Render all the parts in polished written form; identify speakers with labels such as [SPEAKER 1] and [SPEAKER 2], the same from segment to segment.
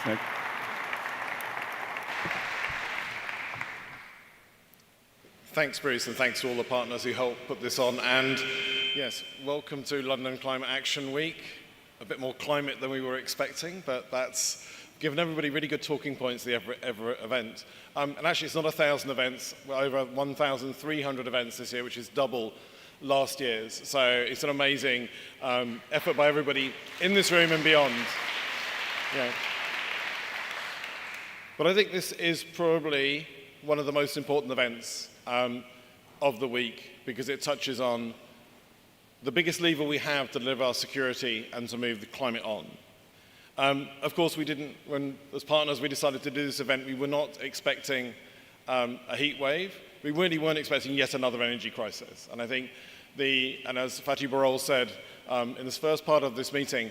[SPEAKER 1] Nick.
[SPEAKER 2] Thanks, Bruce, and thanks to all the partners who helped put this on. And yes, welcome to London Climate Action Week. A bit more climate than we were expecting, but that's given everybody really good talking points at the event. And actually, it's not 1,000 events. We're over 1,300 events this year, which is double last year's. So it's an amazing effort by everybody in this room and beyond. Yeah. But I think this is probably one of the most important events of the week, because it touches on the biggest lever we have to deliver our security and to move the climate on. Of course, we didn't, as partners, we decided to do this event, we were not expecting a heat wave. We really weren't expecting yet another energy crisis. And I think and as Fatih Birol said in this first part of this meeting,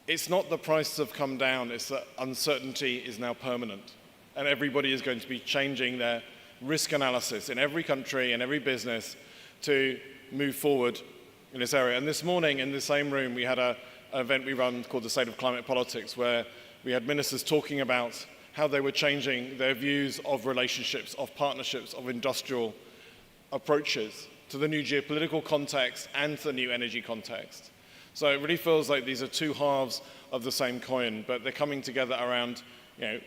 [SPEAKER 2] it's not the prices have come down, it's that uncertainty is now permanent. And everybody is going to be changing their risk analysis in every country and every business to move forward in this area. And this morning in the same room, we had an event we run called the State of Climate Politics, where we had ministers talking about how they were changing their views of relationships, of partnerships, of industrial approaches to the new geopolitical context and to the new energy context. So it really feels like these are two halves of the same coin, but they're coming together around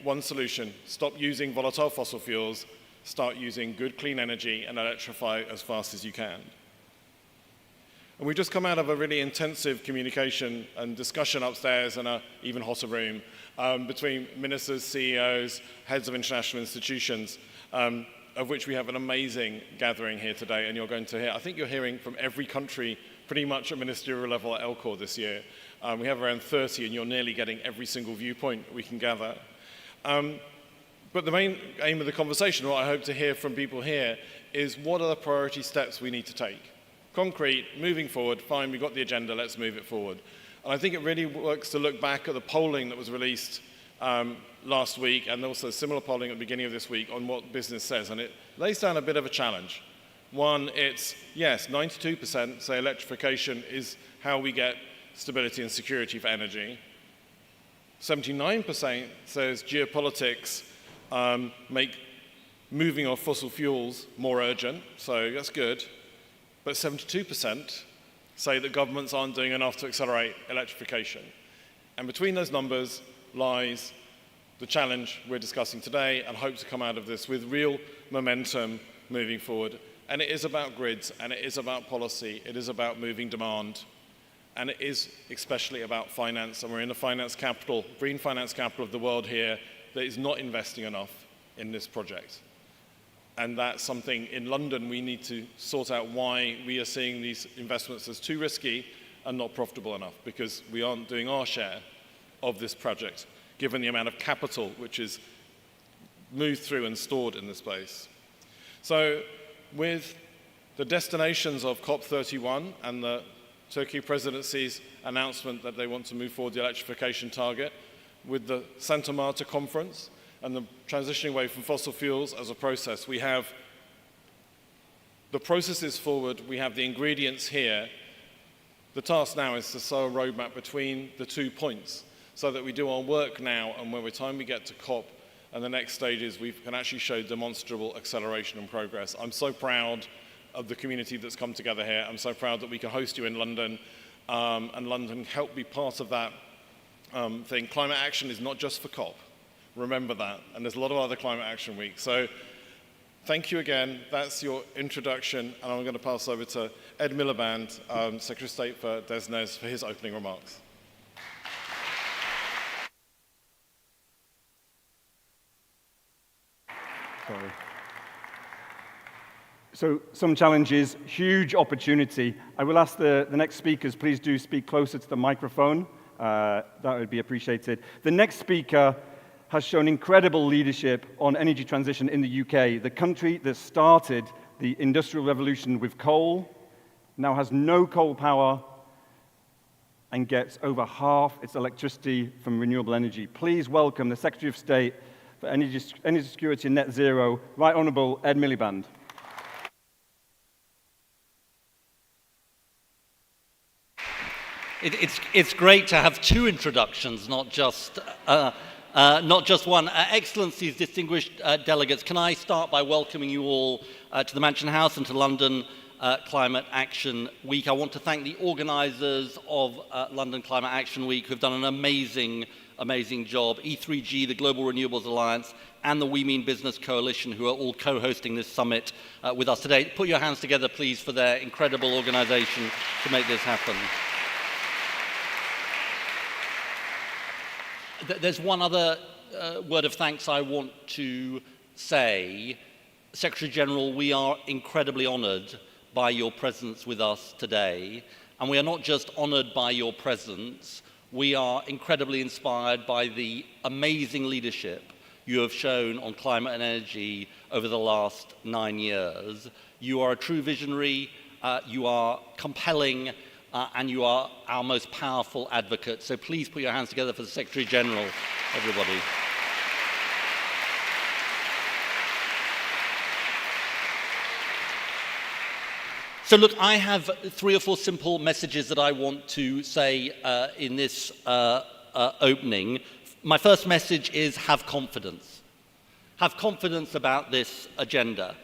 [SPEAKER 2] one solution: stop using volatile fossil fuels, start using good clean energy, and electrify as fast as you can. And we've just come out of a really intensive communication and discussion upstairs in an even hotter room between ministers, CEOs, heads of international institutions, of which we have an amazing gathering here today. And you're going to hear, I think you're hearing from every country pretty much at ministerial level at ELCOR this year. We have around 30, and you're nearly getting every single viewpoint we can gather. But the main aim of the conversation, what I hope to hear from people here, is what are the priority steps we need to take? Concrete, moving forward, fine, we've got the agenda, let's move it forward. And I think it really works to look back at the polling that was released last week, and also similar polling at the beginning of this week on what business says. And it lays down a bit of a challenge. One, it's, yes, 92% say electrification is how we get stability and security for energy. 79% says geopolitics make moving off fossil fuels more urgent, so that's good. But 72% say that governments aren't doing enough to accelerate electrification. And between those numbers lies the challenge we're discussing today, and hope to come out of this with real momentum moving forward. And it is about grids, and it is about policy, it is about moving demand, and it is especially about finance. And we're in the finance capital, green finance capital of the world here, that is not investing enough in this project. And that's something in London we need to sort out, why we are seeing these investments as too risky and not profitable enough, because we aren't doing our share of this project, given the amount of capital which is moved through and stored in this place. So with the destinations of COP31 and the Turkey presidency's announcement that they want to move forward the electrification target, with the Santa Marta conference and the transitioning away from fossil fuels as a process, we have the processes forward, we have the ingredients here. The task now is to sow a roadmap between the 2 points so that we do our work now, and by the time we get to COP and the next stages, we can actually show demonstrable acceleration and progress. I'm so proud of the community that's come together here. I'm so proud that we can host you in London, and London help be part of that thing. Climate action is not just for COP. Remember that. And there's a lot of other climate action weeks. So thank you again. That's your introduction. And I'm going to pass over to Ed Miliband, Secretary of State for DESNZ, for his opening remarks.
[SPEAKER 1] Sorry. So some challenges, huge opportunity. I will ask the next speakers, please do speak closer to the microphone. That would be appreciated. The next speaker has shown incredible leadership on energy transition in the UK, the country that started the Industrial Revolution with coal, now has no coal power, and gets over half its electricity from renewable energy. Please welcome the Secretary of State for Energy Security and Net Zero, Right Honourable Ed Miliband.
[SPEAKER 3] It's great to have two introductions, not just not just one. Excellencies, distinguished delegates, can I start by welcoming you all to the Mansion House and to London Climate Action Week. I want to thank the organisers of London Climate Action Week who've done an amazing job, E3G, the Global Renewables Alliance, and the We Mean Business Coalition, who are all co-hosting this summit with us today. Put your hands together, please, for their incredible organisation to make this happen. There's one other word of thanks I want to say. Secretary General, we are incredibly honoured by your presence with us today. And we are not just honoured by your presence, we are incredibly inspired by the amazing leadership you have shown on climate and energy over the last 9 years. You are a true visionary, you are compelling, and you are our most powerful advocate. So please put your hands together for the Secretary General, everybody. So look, I have 3 or 4 simple messages that I want to say in this opening. My first message is have confidence. Have confidence about this agenda.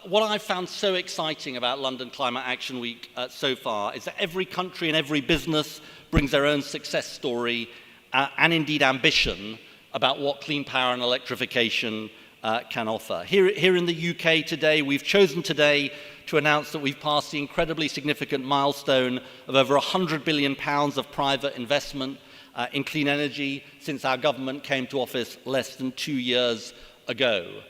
[SPEAKER 3] What I've found so exciting about London Climate Action Week so far is that every country and every business brings their own success story and indeed ambition about what clean power and electrification can offer. Here in the UK today, we've chosen today to announce that we've passed the incredibly significant milestone of over £100 billion of private investment in clean energy since our government came to office less than 2 years ago.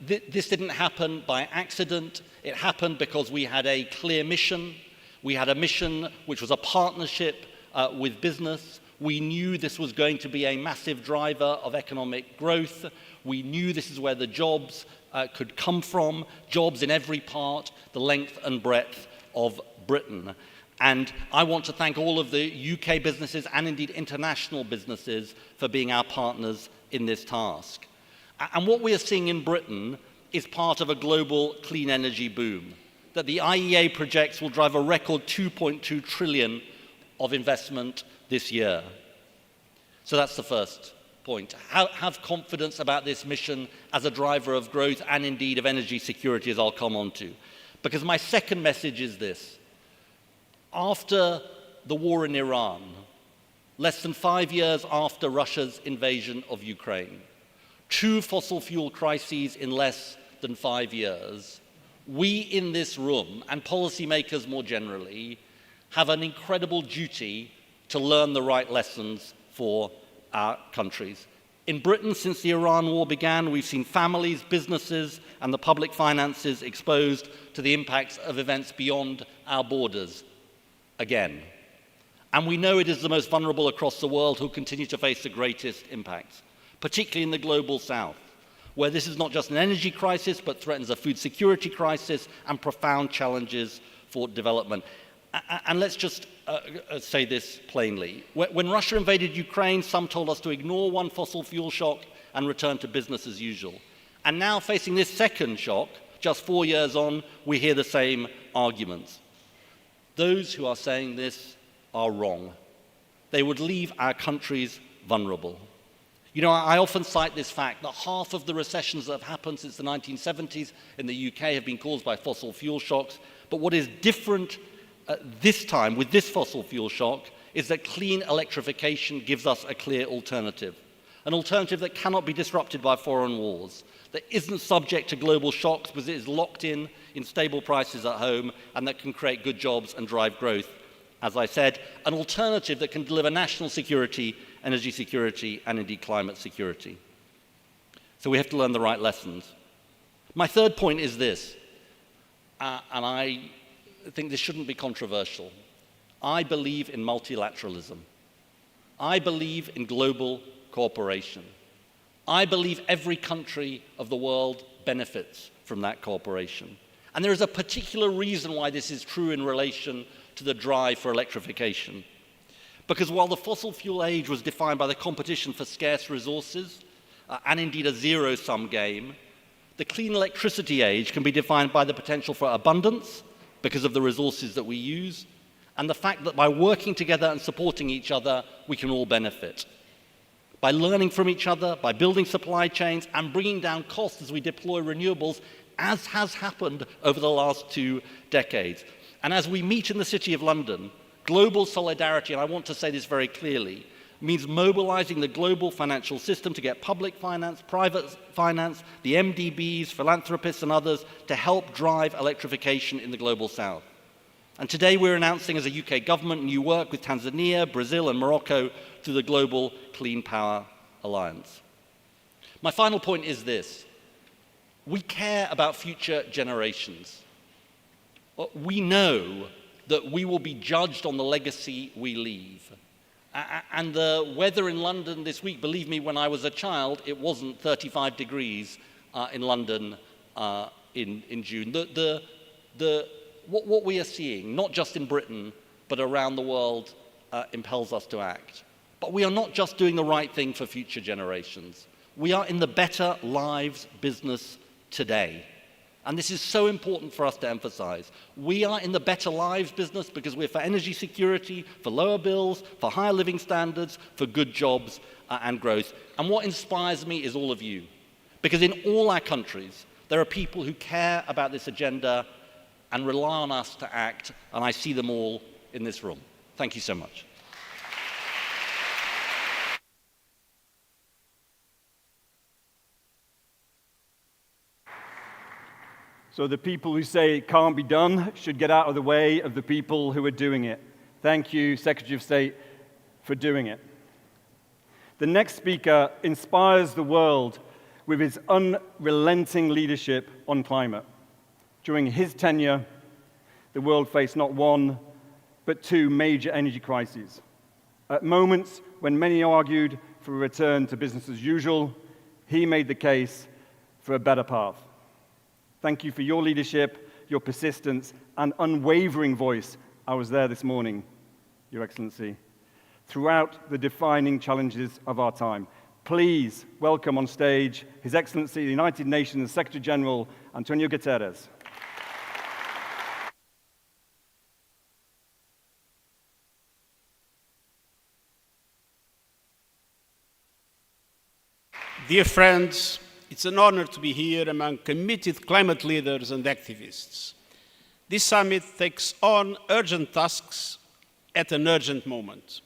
[SPEAKER 3] This didn't happen by accident. It happened because we had a clear mission. We had a mission which was a partnership with business. We knew this was going to be a massive driver of economic growth. We knew this is where the jobs could come from, jobs in every part, the length and breadth of Britain. And I want to thank all of the UK businesses and indeed international businesses for being our partners in this task. And what we are seeing in Britain is part of a global clean energy boom that the IEA projects will drive a record 2.2 trillion of investment this year. So that's the first point. Have confidence about this mission as a driver of growth and indeed of energy security, as I'll come on to. Because my second message is this. After the war in Iran, less than 5 years after Russia's invasion of Ukraine, 2 fossil fuel crises in less than 5 years, we in this room, and policymakers more generally, have an incredible duty to learn the right lessons for our countries. In Britain, since the Iran war began, we've seen families, businesses, and the public finances exposed to the impacts of events beyond our borders again. And we know it is the most vulnerable across the world who continue to face the greatest impacts, particularly in the global south, where this is not just an energy crisis, but threatens a food security crisis and profound challenges for development. And let's just say this plainly. When Russia invaded Ukraine, some told us to ignore one fossil fuel shock and return to business as usual. And now, facing this second shock, just 4 years on, we hear the same arguments. Those who are saying this are wrong. They would leave our countries vulnerable. You know, I often cite this fact that half of the recessions that have happened since the 1970s in the UK have been caused by fossil fuel shocks. But what is different this time with this fossil fuel shock is that clean electrification gives us a clear alternative. An alternative that cannot be disrupted by foreign wars, that isn't subject to global shocks because it is locked in stable prices at home, and that can create good jobs and drive growth. As I said, an alternative that can deliver national security, energy security, and indeed climate security. So we have to learn the right lessons. My third point is this, and I think this shouldn't be controversial. I believe in multilateralism. I believe in global cooperation. I believe every country of the world benefits from that cooperation. And there is a particular reason why this is true in relation to the drive for electrification. Because while the fossil fuel age was defined by the competition for scarce resources, and indeed a zero-sum game, the clean electricity age can be defined by the potential for abundance, because of the resources that we use, and the fact that by working together and supporting each other, we can all benefit. by learning from each other, by building supply chains, and bringing down costs as we deploy renewables, as has happened over the last 2 decades. And as we meet in the City of London, global solidarity, and I want to say this very clearly, means mobilizing the global financial system to get public finance, private finance, the MDBs, philanthropists and others to help drive electrification in the global south. And today we're announcing as a UK government new work with Tanzania, Brazil and Morocco through the Global Clean Power Alliance. My final point is this. We care about future generations. We know that we will be judged on the legacy we leave. And the weather in London this week, believe me, when I was a child, it wasn't 35 degrees in London in June. What we are seeing, not just in Britain, but around the world, impels us to act. But we are not just doing the right thing for future generations. We are in the better lives business today. And this is so important for us to emphasize. We are in the better lives business because we're for energy security, for lower bills, for higher living standards, for good jobs and growth. And what inspires me is all of you. Because in all our countries, there are people who care about this agenda and rely on us to act, and I see them all in this room. Thank you so much.
[SPEAKER 1] So the people who say it can't be done should get out of the way of the people who are doing it. Thank you, Secretary of State, for doing it. The next speaker inspires the world with his unrelenting leadership on climate. During his tenure, the world faced not one, but 2 major energy crises. At moments when many argued for a return to business as usual, he made the case for a better path. Thank you for your leadership, your persistence, and unwavering voice. I was there this morning, Your Excellency, throughout the defining challenges of our time. Please welcome on stage His Excellency, the United Nations Secretary General, Antonio Guterres.
[SPEAKER 4] Dear friends, it's an honor to be here among committed climate leaders and activists. This summit takes on urgent tasks at an urgent moment,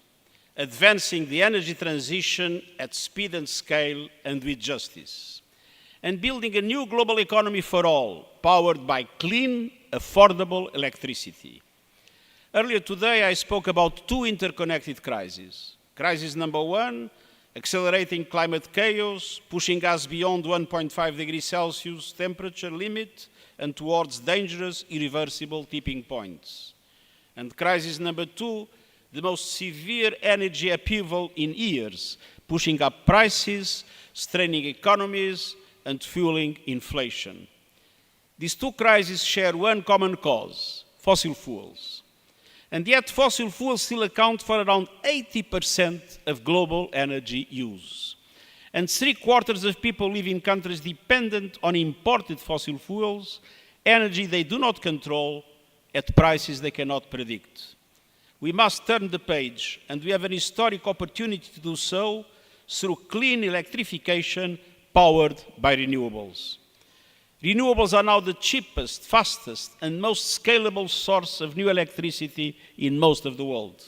[SPEAKER 4] advancing the energy transition at speed and scale and with justice, and building a new global economy for all, powered by clean, affordable electricity. Earlier today, I spoke about 2 interconnected crises. Crisis number 1, accelerating climate chaos, pushing us beyond 1.5 degrees Celsius temperature limit and towards dangerous, irreversible tipping points. And crisis number 2, the most severe energy upheaval in years, pushing up prices, straining economies, and fueling inflation. These 2 crises share one common cause: fossil fuels. And yet fossil fuels still account for around 80% of global energy use. And 3/4 of people live in countries dependent on imported fossil fuels, energy they do not control, at prices they cannot predict. We must turn the page, and we have an historic opportunity to do so through clean electrification powered by renewables. Renewables are now the cheapest, fastest, and most scalable source of new electricity in most of the world.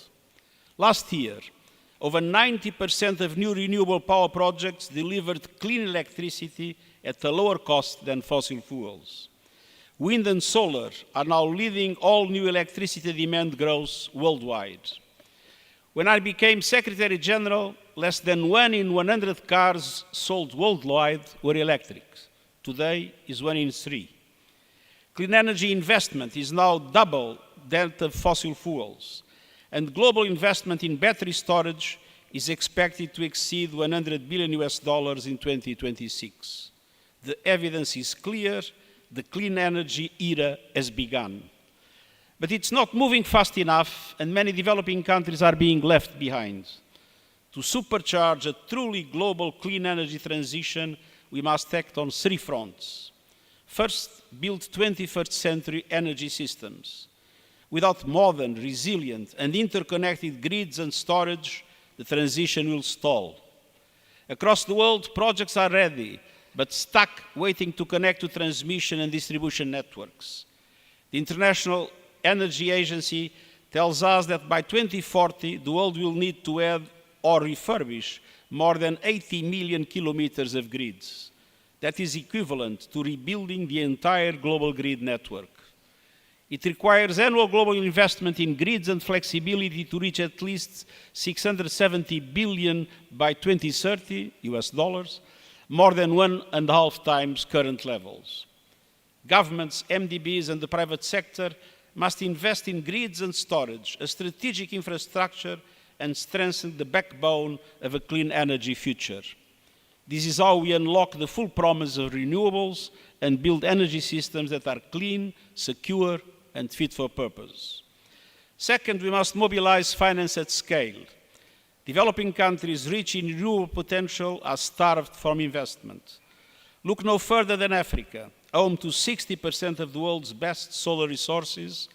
[SPEAKER 4] Last year, over 90% of new renewable power projects delivered clean electricity at a lower cost than fossil fuels. Wind and solar are now leading all new electricity demand growth worldwide. When I became Secretary General, less than 1 in 100 cars sold worldwide were electric. Today is 1 in 3. Clean energy investment is now double that of fossil fuels, and global investment in battery storage is expected to exceed $100 billion in 2026. The evidence is clear: the clean energy era has begun. But it's not moving fast enough, and many developing countries are being left behind. To supercharge a truly global clean energy transition, we must act on 3 fronts. First, build 21st century energy systems. Without modern, resilient, and interconnected grids and storage, the transition will stall. Across the world, projects are ready, but stuck waiting to connect to transmission and distribution networks. The International Energy Agency tells us that by 2040, the world will need to add or refurbish more than 80 million kilometers of grids. That is equivalent to rebuilding the entire global grid network. It requires annual global investment in grids and flexibility to reach at least 670 billion by 2030 US dollars, more than 1.5 times current levels. Governments, MDBs and the private sector must invest in grids and storage, a strategic infrastructure, and strengthen the backbone of a clean energy future. This is how we unlock the full promise of renewables and build energy systems that are clean, secure, and fit for purpose. Second, we must mobilize finance at scale. Developing countries rich in renewable potential are starved from investment. Look no further than Africa, home to 60% of the world's best solar resources,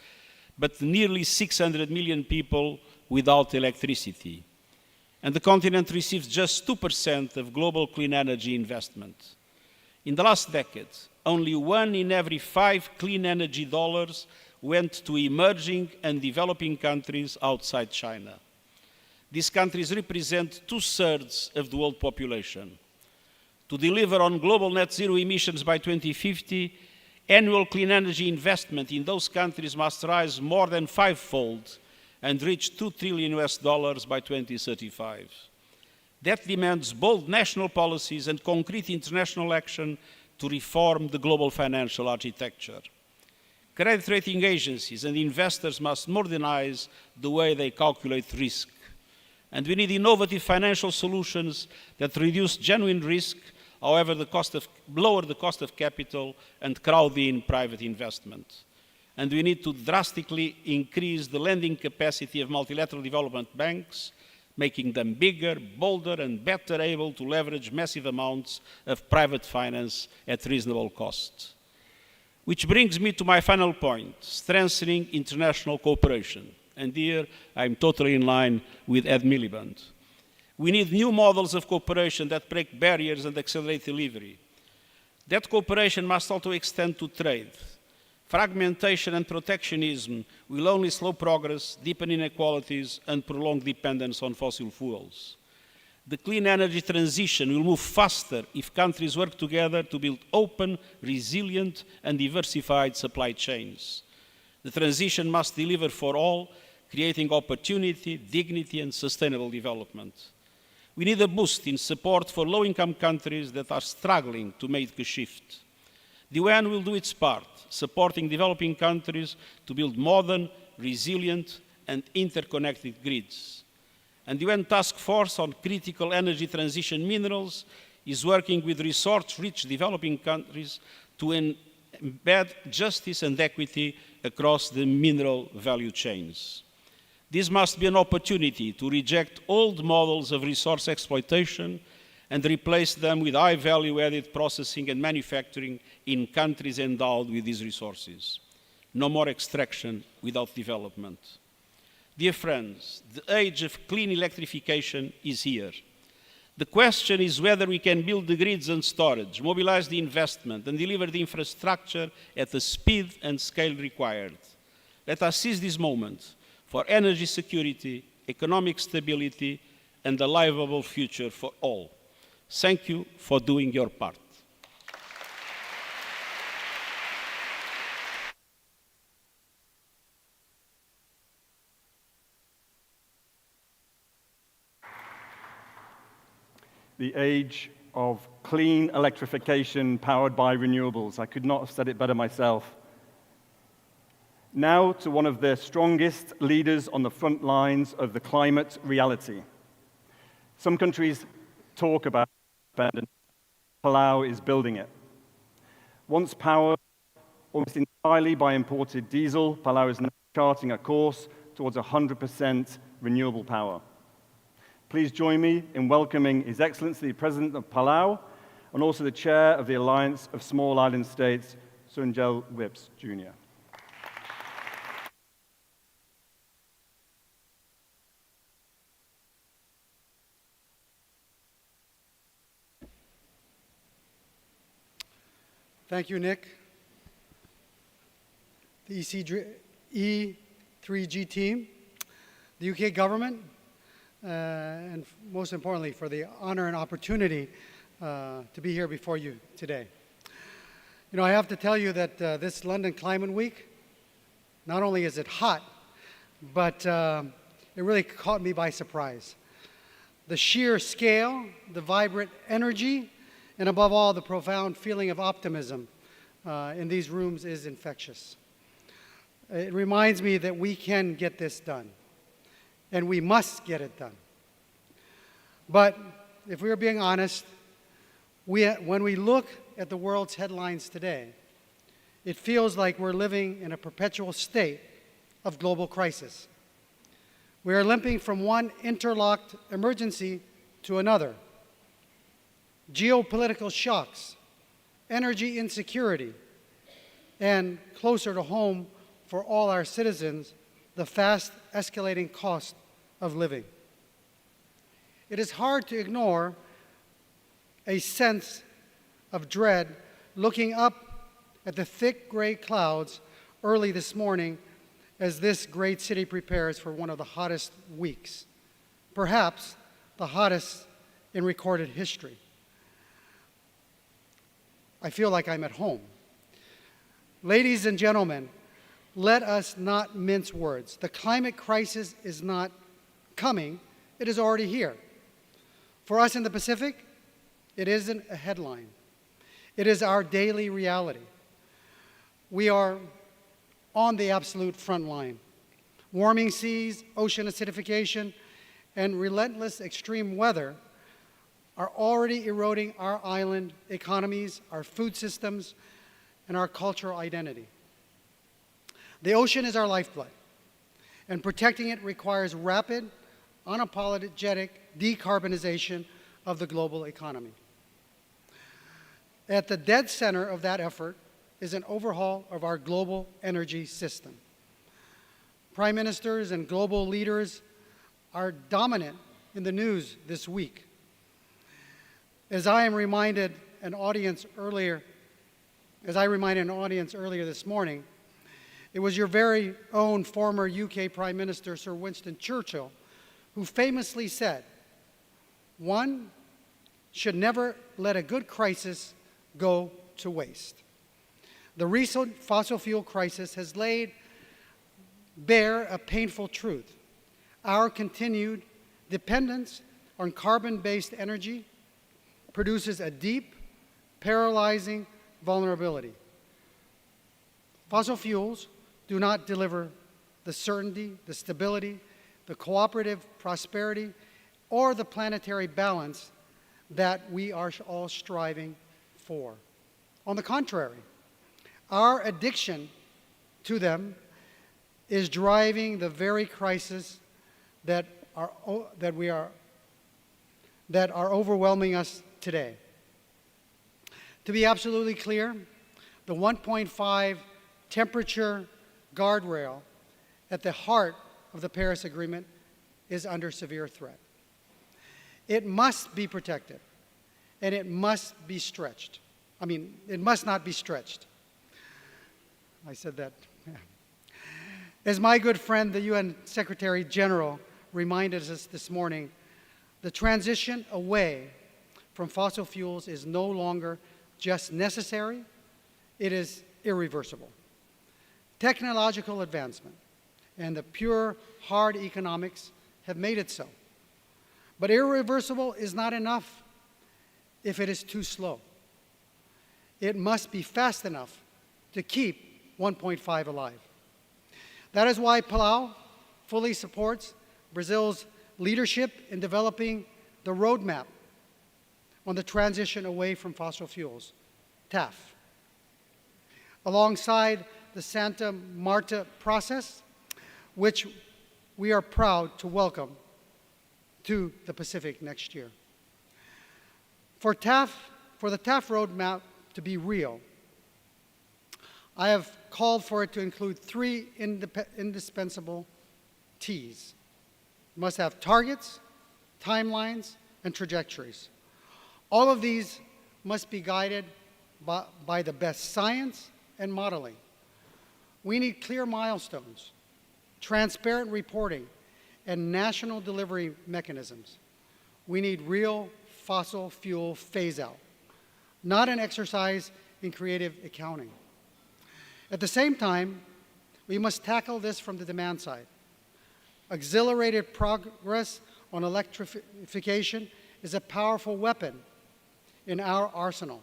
[SPEAKER 4] but nearly 600 million people without electricity. And the continent receives just 2% of global clean energy investment. In the last decade, only 1 in every 5 clean energy dollars went to emerging and developing countries outside China. These countries represent 2/3 of the world population. To deliver on global net zero emissions by 2050, annual clean energy investment in those countries must rise more than 5-fold and reach $2 trillion by 2035. That demands bold national policies and concrete international action to reform the global financial architecture. Credit rating agencies and investors must modernize the way they calculate risk. And we need innovative financial solutions that reduce genuine risk, however, lower the cost of capital and crowd in private investment. And we need to drastically increase the lending capacity of multilateral development banks, making them bigger, bolder, and better able to leverage massive amounts of private finance at reasonable cost. Which brings me to my final point, strengthening international cooperation. And here I'm totally in line with Ed Miliband. We need new models of cooperation that break barriers and accelerate delivery. That cooperation must also extend to trade. Fragmentation and protectionism will only slow progress, deepen inequalities, and prolong dependence on fossil fuels. The clean energy transition will move faster if countries work together to build open, resilient, and diversified supply chains. The transition must deliver for all, creating opportunity, dignity, and sustainable development. We need a boost in support for low-income countries that are struggling to make a shift. The UN will do its part, supporting developing countries to build modern, resilient, and interconnected grids. And the UN Task Force on Critical Energy Transition Minerals is working with resource-rich developing countries to embed justice and equity across the mineral value chains. This must be an opportunity to reject old models of resource exploitation and replace them with high value-added processing and manufacturing in countries endowed with these resources. No more extraction without development. Dear friends, the age of clean electrification is here. The question is whether we can build the grids and storage, mobilize the investment, and deliver the infrastructure at the speed and scale required. Let us seize this moment for energy security, economic stability, and a livable future for all. Thank you for doing your part.
[SPEAKER 1] The age of clean electrification powered by renewables. I could not have said it better myself. Now to one of the strongest leaders on the front lines of the climate reality. Some countries talk about it, Palau is building it. Once powered almost entirely by imported diesel, Palau is now charting a course towards 100% renewable power. Please join me in welcoming His Excellency the President of Palau and also the Chair of the Alliance of Small Island States, Sunjel Whips Jr.
[SPEAKER 5] Thank you, Nick. The E3G team, the UK government, and most importantly, for the honor and opportunity to be here before you today. You know, I have to tell you that this London Climate Week, not only is it hot, but it really caught me by surprise. The sheer scale, the vibrant energy, and above all, the profound feeling of optimism in these rooms is infectious. It reminds me that we can get this done, and we must get it done. But if we are being honest, when we look at the world's headlines today, it feels like we're living in a perpetual state of global crisis. We are limping from one interlocked emergency to another. Geopolitical shocks, energy insecurity, and closer to home for all our citizens, the fast escalating cost of living. It is hard to ignore a sense of dread looking up at the thick gray clouds early this morning as this great city prepares for one of the hottest weeks, perhaps the hottest in recorded history. I feel like I'm at home. Ladies and gentlemen, let us not mince words. The climate crisis is not coming, it is already here. For us in the Pacific, it isn't a headline. It is our daily reality. We are on the absolute front line. Warming seas, ocean acidification, and relentless extreme weather are already eroding our island economies, our food systems, and our cultural identity. The ocean is our lifeblood, and protecting it requires rapid, unapologetic decarbonization of the global economy. At the dead center of that effort is an overhaul of our global energy system. Prime ministers and global leaders are dominant in the news this week. As I reminded an audience earlier this morning, it was your very own former UK Prime Minister, Sir Winston Churchill, who famously said, "One should never let a good crisis go to waste." The recent fossil fuel crisis has laid bare a painful truth. Our continued dependence on carbon-based energy produces a deep, paralyzing vulnerability. Fossil fuels do not deliver the certainty, the stability, the cooperative prosperity, or the planetary balance that we are all striving for. On the contrary, our addiction to them is driving the very crises that are overwhelming us today. To be absolutely clear, the 1.5 temperature guardrail at the heart of the Paris Agreement is under severe threat. It must be protected, and it must be stretched. It must not be stretched. I said that. Yeah. As my good friend, the UN Secretary General, reminded us this morning, the transition away from fossil fuels is no longer just necessary, it is irreversible. Technological advancement and the pure hard economics have made it so. But irreversible is not enough if it is too slow. It must be fast enough to keep 1.5 alive. That is why Palau fully supports Brazil's leadership in developing the roadmap on the transition away from fossil fuels, TAF. Alongside the Santa Marta process, which we are proud to welcome to the Pacific next year. For the TAF roadmap to be real, I have called for it to include three indispensable T's. It must have targets, timelines, and trajectories. All of these must be guided by the best science and modeling. We need clear milestones, transparent reporting, and national delivery mechanisms. We need real fossil fuel phase-out, not an exercise in creative accounting. At the same time, we must tackle this from the demand side. Accelerated progress on electrification is a powerful weapon in our arsenal,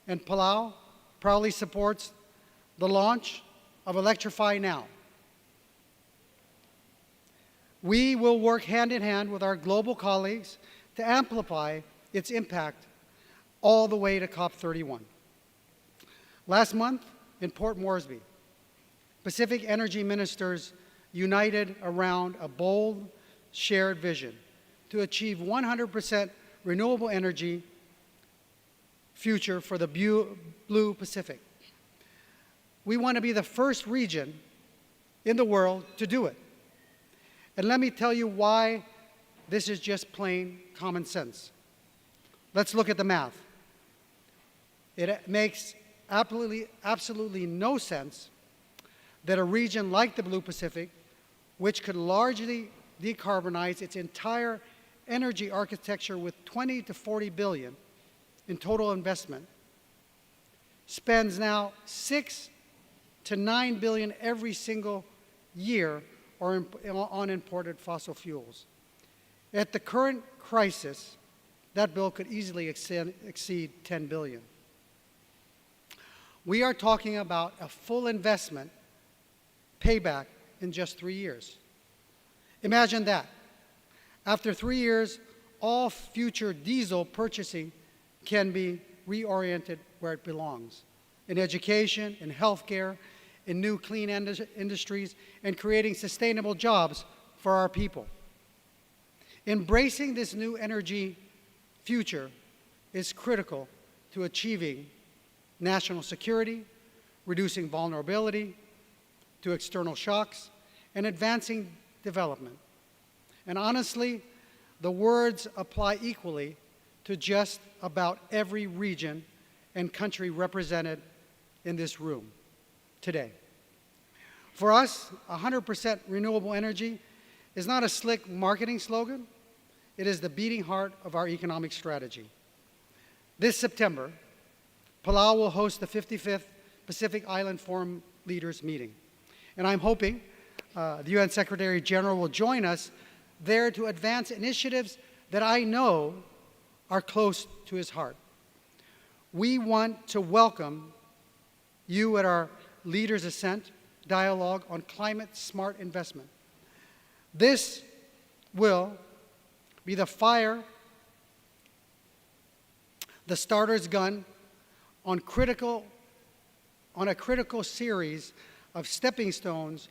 [SPEAKER 5] and Palau proudly supports the launch of Electrify Now. We will work hand in hand with our global colleagues to amplify its impact all the way to COP31. Last month in Port Moresby, Pacific energy ministers united around a bold, shared vision to achieve 100% renewable energy future for the Blue Pacific. We want to be the first region in the world to do it. And let me tell you why this is just plain common sense. Let's look at the math. It makes absolutely no sense that a region like the Blue Pacific, which could largely decarbonize its entire energy architecture with 20 to 40 billion in total investment, spends now 6 to 9 billion every single year on imported fossil fuels. At the current crisis, that bill could easily exceed 10 billion. We are talking about a full investment payback in just 3 years. Imagine that. After 3 years, all future diesel purchasing can be reoriented where it belongs, in education, in healthcare, in new clean industries, and creating sustainable jobs for our people. Embracing this new energy future is critical to achieving national security, reducing vulnerability to external shocks, and advancing development. And honestly, the words apply equally to just about every region and country represented in this room today. For us, 100% renewable energy is not a slick marketing slogan. It is the beating heart of our economic strategy. This September, Palau will host the 55th Pacific Island Forum Leaders Meeting. And I'm hoping the UN Secretary General will join us there to advance initiatives that I know are close to his heart. We want to welcome you at our Leaders Ascent dialogue on climate-smart investment. This will be the fire, the starter's gun on a critical series of stepping stones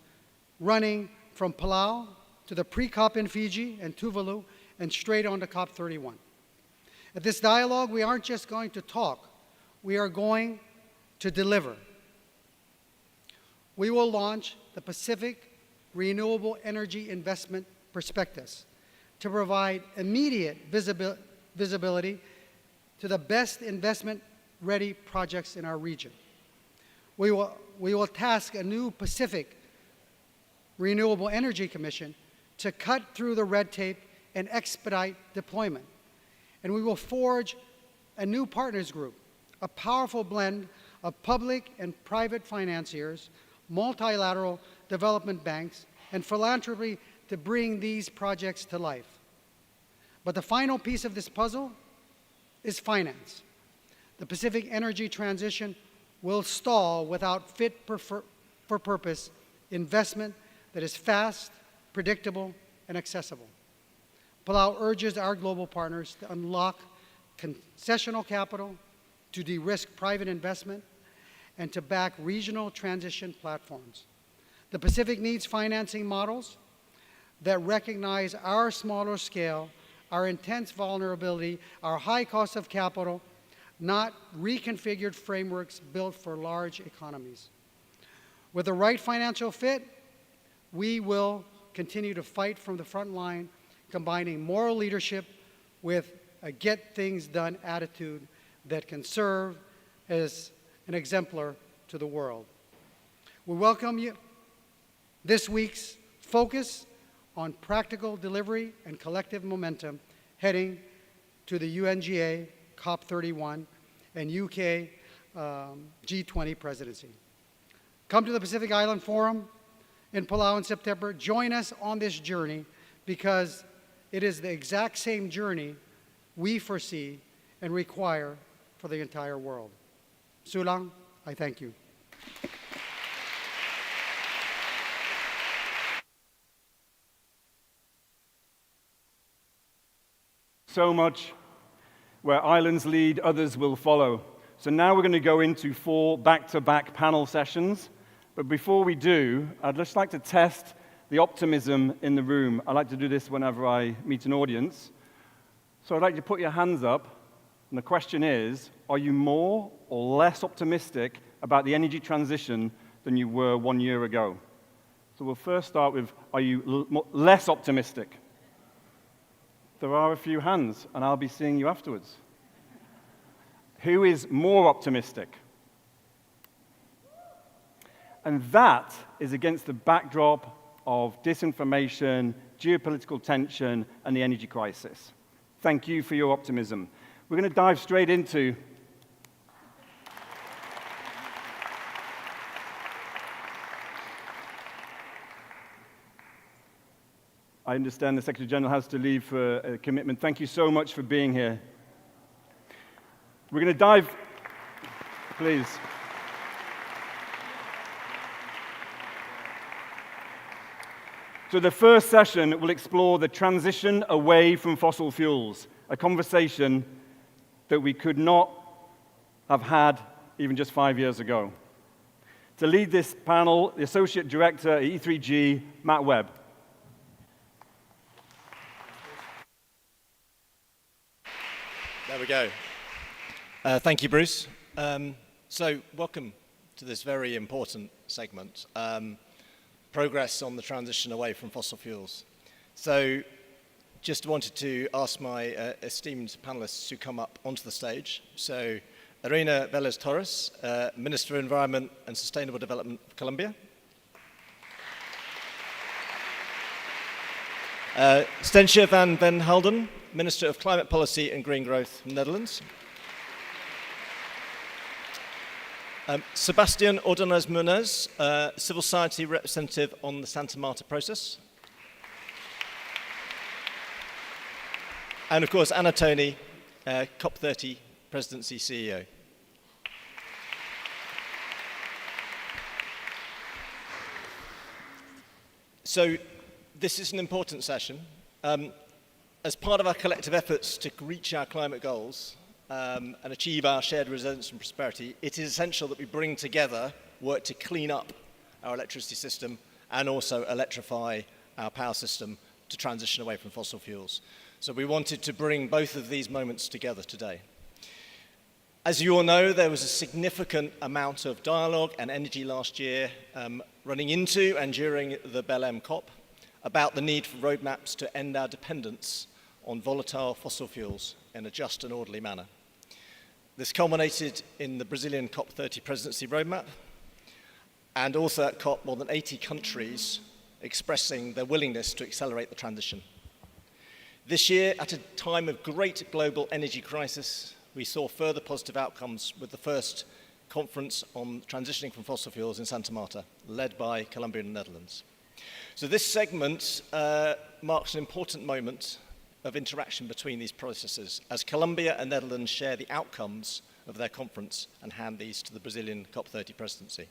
[SPEAKER 5] running from Palau to the pre-COP in Fiji and Tuvalu and straight on to COP31. At this dialogue, we aren't just going to talk, we are going to deliver. We will launch the Pacific Renewable Energy Investment Prospectus to provide immediate visibility to the best investment-ready projects in our region. We will task a new Pacific Renewable Energy Commission to cut through the red tape and expedite deployment. And we will forge a new partners group, a powerful blend of public and private financiers, multilateral development banks, and philanthropy to bring these projects to life. But the final piece of this puzzle is finance. The Pacific energy transition will stall without fit-for-purpose investment that is fast, predictable, and accessible. Palau urges our global partners to unlock concessional capital, to de-risk private investment, and to back regional transition platforms. The Pacific needs financing models that recognize our smaller scale, our intense vulnerability, our high cost of capital, not reconfigured frameworks built for large economies. With the right financial fit, we will continue to fight from the front line, combining moral leadership with a get-things-done attitude that can serve as an exemplar to the world. We welcome you this week's focus on practical delivery and collective momentum heading to the UNGA COP31 and UK G20 presidency. Come to the Pacific Island Forum in Palau in September. Join us on this journey because it is the exact same journey we foresee and require for the entire world. Sulang, I thank you.
[SPEAKER 1] So much. Where islands lead, others will follow. So now we're going to go into 4 back-to-back panel sessions. But before we do, I'd just like to test the optimism in the room. I like to do this whenever I meet an audience. So I'd like you to put your hands up. And the question is, are you more or less optimistic about the energy transition than you were 1 year ago? So we'll first start with, are you less optimistic? There are a few hands, and I'll be seeing you afterwards. Who is more optimistic? And that is against the backdrop of disinformation, geopolitical tension, and the energy crisis. Thank you for your optimism. We're going to dive straight into I understand the Secretary General has to leave for a commitment. Thank you so much for being here. We're going to dive, please. So the first session will explore the transition away from fossil fuels, a conversation that we could not have had even just 5 years ago. To lead this panel, the Associate Director at E3G, Matt Webb.
[SPEAKER 6] There we go. Thank you, Bruce. So welcome to this very important segment, progress on the transition away from fossil fuels. So just wanted to ask my esteemed panelists to come up onto the stage. So Irina Vélez-Torres, Minister of Environment and Sustainable Development of Colombia. Stensje van den Helden, Minister of Climate Policy and Green Growth from the Netherlands. Sebastian Ordonez Munez, Civil Society Representative on the Santa Marta process. And of course, Anna Tony, COP30 Presidency CEO. So this is an important session. As part of our collective efforts to reach our climate goals and achieve our shared resilience and prosperity, it is essential that we bring together work to clean up our electricity system and also electrify our power system to transition away from fossil fuels. So we wanted to bring both of these moments together today. As you all know, there was a significant amount of dialogue and energy last year running into and during the Belém COP about the need for roadmaps to end our dependence on volatile fossil fuels in a just and orderly manner. This culminated in the Brazilian COP30 presidency roadmap, and also at COP, more than 80 countries expressing their willingness to accelerate the transition. This year, at a time of great global energy crisis, we saw further positive outcomes with the first conference on transitioning from fossil fuels in Santa Marta, led by Colombia and the Netherlands. So this segment marks an important moment of interaction between these processes as Colombia and Netherlands share the outcomes of their conference and hand these to the Brazilian COP30 presidency.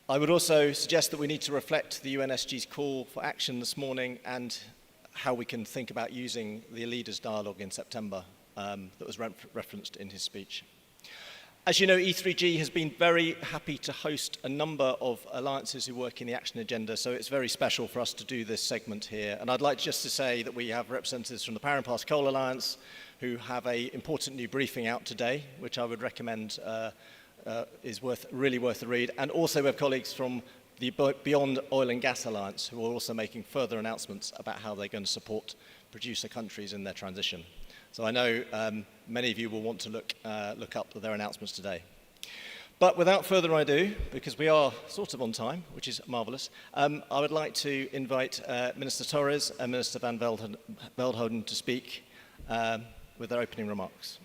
[SPEAKER 6] I would also suggest that we need to reflect the UNSG's call for action this morning and how we can think about using the leaders' dialogue in September that was referenced in his speech. As you know, E3G has been very happy to host a number of alliances who work in the action agenda, so it's very special for us to do this segment here. And I'd like just to say that we have representatives from the Power and Pass Coal Alliance who have an important new briefing out today, which I would recommend is really worth a read. And also we have colleagues from the Beyond Oil and Gas Alliance who are also making further announcements about how they're going to support producer countries in their transition. So I know many of you will want to look up their announcements today. But without further ado, because we are sort of on time, which is marvellous, I would like to invite Minister Torres and Minister van Veldhoven to speak with their opening remarks.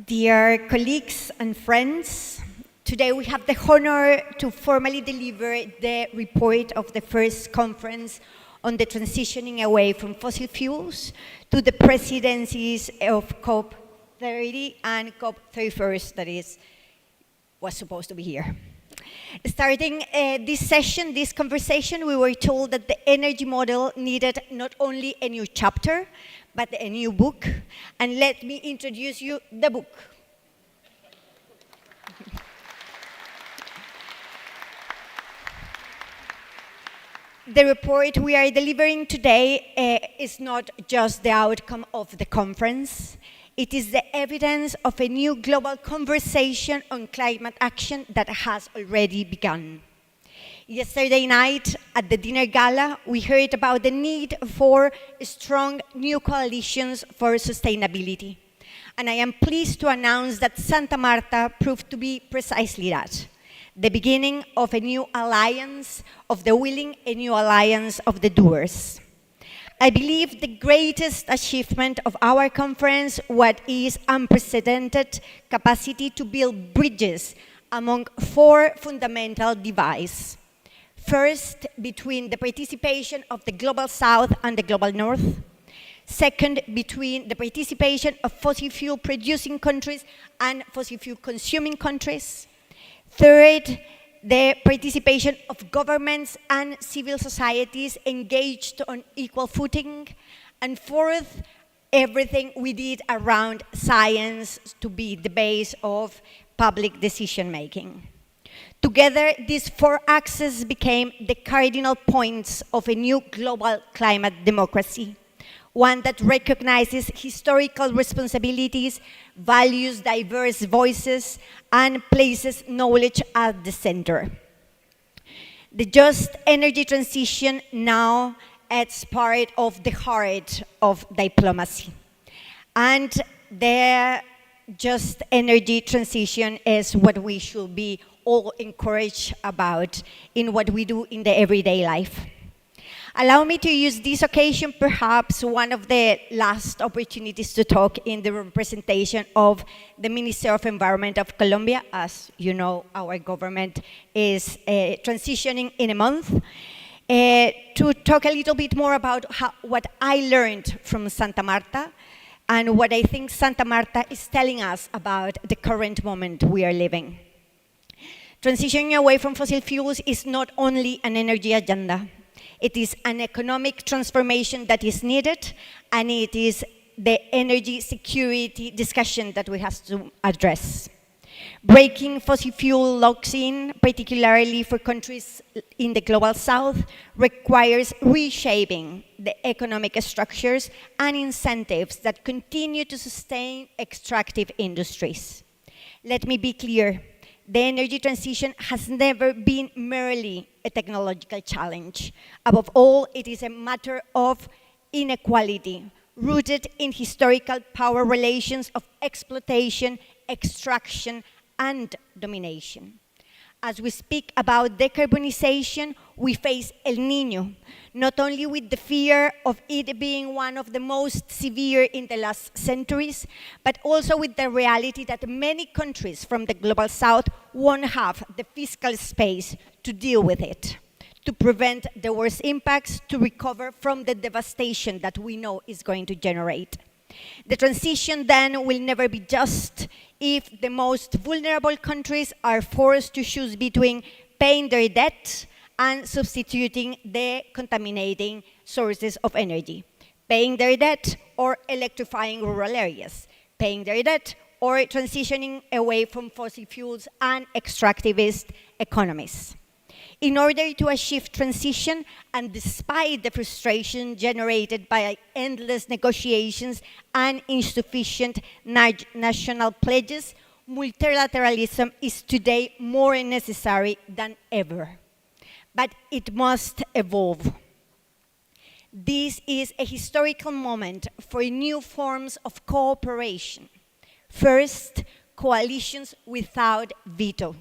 [SPEAKER 7] Dear colleagues and friends, today we have the honor to formally deliver the report of the first conference on the transitioning away from fossil fuels to the presidencies of COP30 and COP31 that was supposed to be here. Starting this session, this conversation, we were told that the energy model needed not only a new chapter, but a new book. And let me introduce you the book. The report we are delivering today is not just the outcome of the conference. It is the evidence of a new global conversation on climate action that has already begun. Yesterday night at the dinner gala, we heard about the need for strong new coalitions for sustainability. And I am pleased to announce that Santa Marta proved to be precisely that. The beginning of a new alliance of the willing, a new alliance of the doers. I believe the greatest achievement of our conference was its unprecedented capacity to build bridges among four fundamental divides. First, between the participation of the Global South and the Global North. Second, between the participation of fossil fuel producing countries and fossil fuel consuming countries. Third, the participation of governments and civil societies engaged on equal footing. And fourth, everything we did around science to be the base of public decision-making. Together, these four axes became the cardinal points of a new global climate democracy, one that recognizes historical responsibilities, values diverse voices, and places knowledge at the center. The just energy transition now is part of the heart of diplomacy. And the just energy transition is what we should be all encouraged about in what we do in the everyday life. Allow me to use this occasion, perhaps one of the last opportunities to talk in the representation of the Minister of Environment of Colombia. As you know, our government is transitioning in a month. To talk a little bit more about what I learned from Santa Marta and what I think Santa Marta is telling us about the current moment we are living. Transitioning away from fossil fuels is not only an energy agenda. It is an economic transformation that is needed, and it is the energy security discussion that we have to address. Breaking fossil fuel locks-in, particularly for countries in the Global South, requires reshaping the economic structures and incentives that continue to sustain extractive industries. Let me be clear. The energy transition has never been merely a technological challenge. Above all, it is a matter of inequality, rooted in historical power relations of exploitation, extraction, and domination. As we speak about decarbonization, we face El Niño, not only with the fear of it being one of the most severe in the last centuries, but also with the reality that many countries from the Global South won't have the fiscal space to deal with it, to prevent the worst impacts, to recover from the devastation that we know is going to generate. The transition then will never be just if the most vulnerable countries are forced to choose between paying their debt and substituting the contaminating sources of energy, paying their debt or electrifying rural areas, paying their debt or transitioning away from fossil fuels and extractivist economies. In order to achieve transition, and despite the frustration generated by endless negotiations and insufficient national pledges, multilateralism is today more necessary than ever. but it must evolve. This is a historical moment for new forms of cooperation. First, coalitions without veto.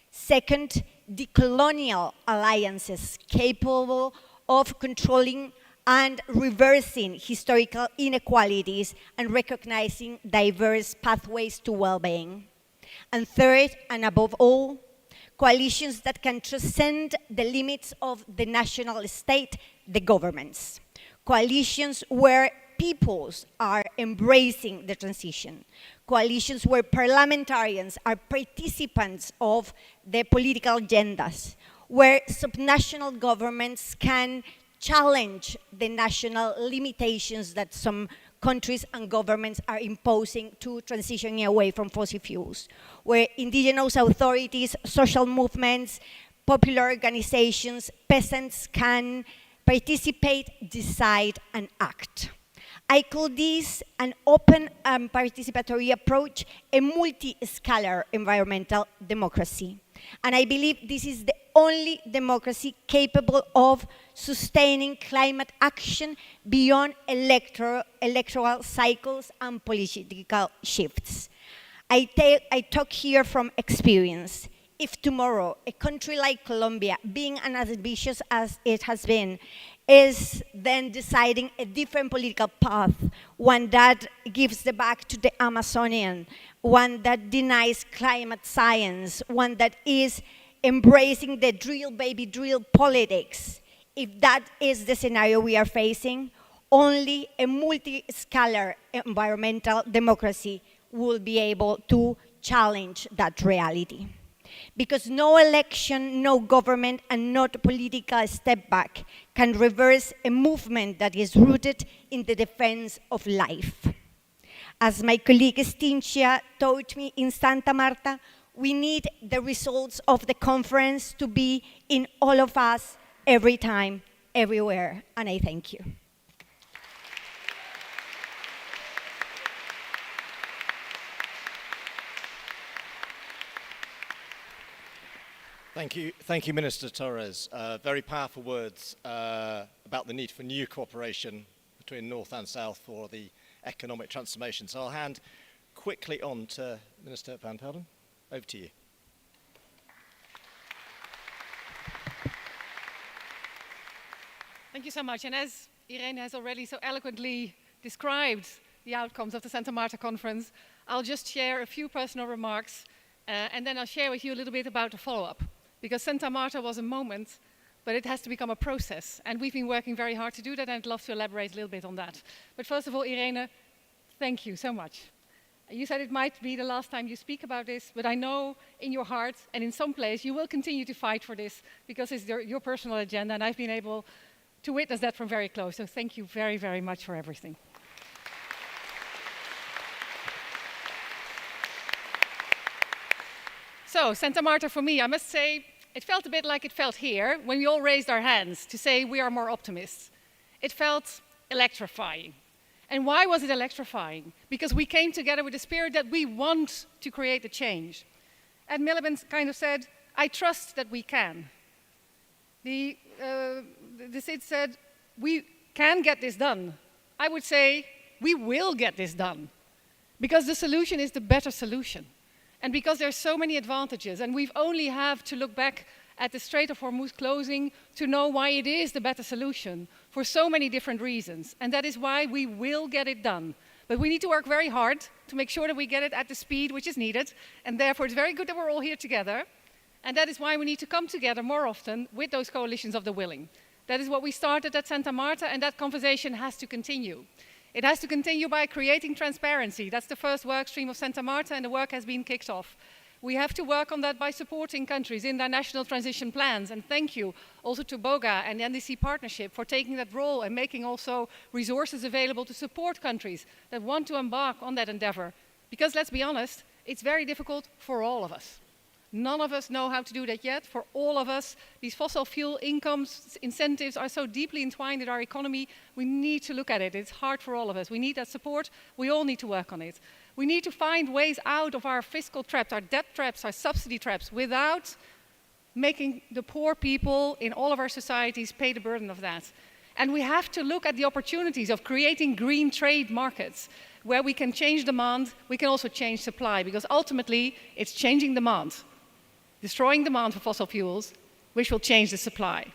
[SPEAKER 7] Second, decolonial alliances capable of controlling and reversing historical inequalities and recognizing diverse pathways to well-being. And third, and above all, coalitions that can transcend the limits of the national state, the governments. Coalitions where peoples are embracing the transition. Coalitions where parliamentarians are participants of the political agendas, where subnational governments can challenge the national limitations that some countries and governments are imposing to transitioning away from fossil fuels, where indigenous authorities, social movements, popular organizations, peasants can participate, decide, and act. I call this an open and participatory approach, a multi-scalar environmental democracy. And I believe this is the only democracy capable of sustaining climate action beyond electoral cycles and political shifts. I talk here from experience. If tomorrow a country like Colombia, being as ambitious as it has been, is then deciding a different political path, one that gives the back to the Amazonian, one that denies climate science, one that is embracing the drill baby drill politics. If that is the scenario we are facing, only a multi-scalar environmental democracy will be able to challenge that reality. Because no election, no government, and not political step back can reverse a movement that is rooted in the defense of life. As my colleague Estincia taught me in Santa Marta, we need the results of the conference to be in all of us, every time, everywhere, and I thank you.
[SPEAKER 6] Thank you, Minister Torres. Very powerful words about the need for new cooperation between North and South for the economic transformation. So I'll hand quickly on to Minister Van Pelden. Over to you.
[SPEAKER 8] Thank you so much. And as Irene has already so eloquently described the outcomes of the Santa Marta conference, I'll just share a few personal remarks and then I'll share with you a little bit about the follow-up. Because Santa Marta was a moment, but it has to become a process. And we've been working very hard to do that, and I'd love to elaborate a little bit on that. But first of all, Irene, thank you so much. You said it might be the last time you speak about this, but I know in your heart and in some place you will continue to fight for this because it's your personal agenda, and I've been able to witness that from very close. So thank you very, very much for everything. So, Santa Marta for me, I must say, it felt a bit like it felt here when we all raised our hands to say we are more optimists. It felt electrifying. And why was it electrifying? Because we came together with the spirit that we want to create the change. Ed Miliband kind of said, I trust that we can. The SID said, we can get this done. I would say, we will get this done. Because the solution is the better solution. And because there's so many advantages, and we've only have to look back at the Strait of Hormuz closing to know why it is the better solution for so many different reasons. And that is why we will get it done. But we need to work very hard to make sure that we get it at the speed which is needed. And therefore, it's very good that we're all here together. And that is why we need to come together more often with those coalitions of the willing. That is what we started at Santa Marta, and that conversation has to continue. It has to continue by creating transparency. That's the first work stream of Santa Marta, and the work has been kicked off. We have to work on that by supporting countries in their national transition plans. And thank you also to BOGA and the NDC partnership for taking that role and making also resources available to support countries that want to embark on that endeavor. Because let's be honest, it's very difficult for all of us. None of us know how to do that yet. For all of us, these fossil fuel incomes, incentives are so deeply entwined in our economy, we need to look at it. It's hard for all of us. We need that support. We all need to work on it. We need to find ways out of our fiscal traps, our debt traps, our subsidy traps, without making the poor people in all of our societies pay the burden of that. And we have to look at the opportunities of creating green trade markets where we can change demand, we can also change supply, because ultimately it's changing demand, destroying demand for fossil fuels, which will change the supply.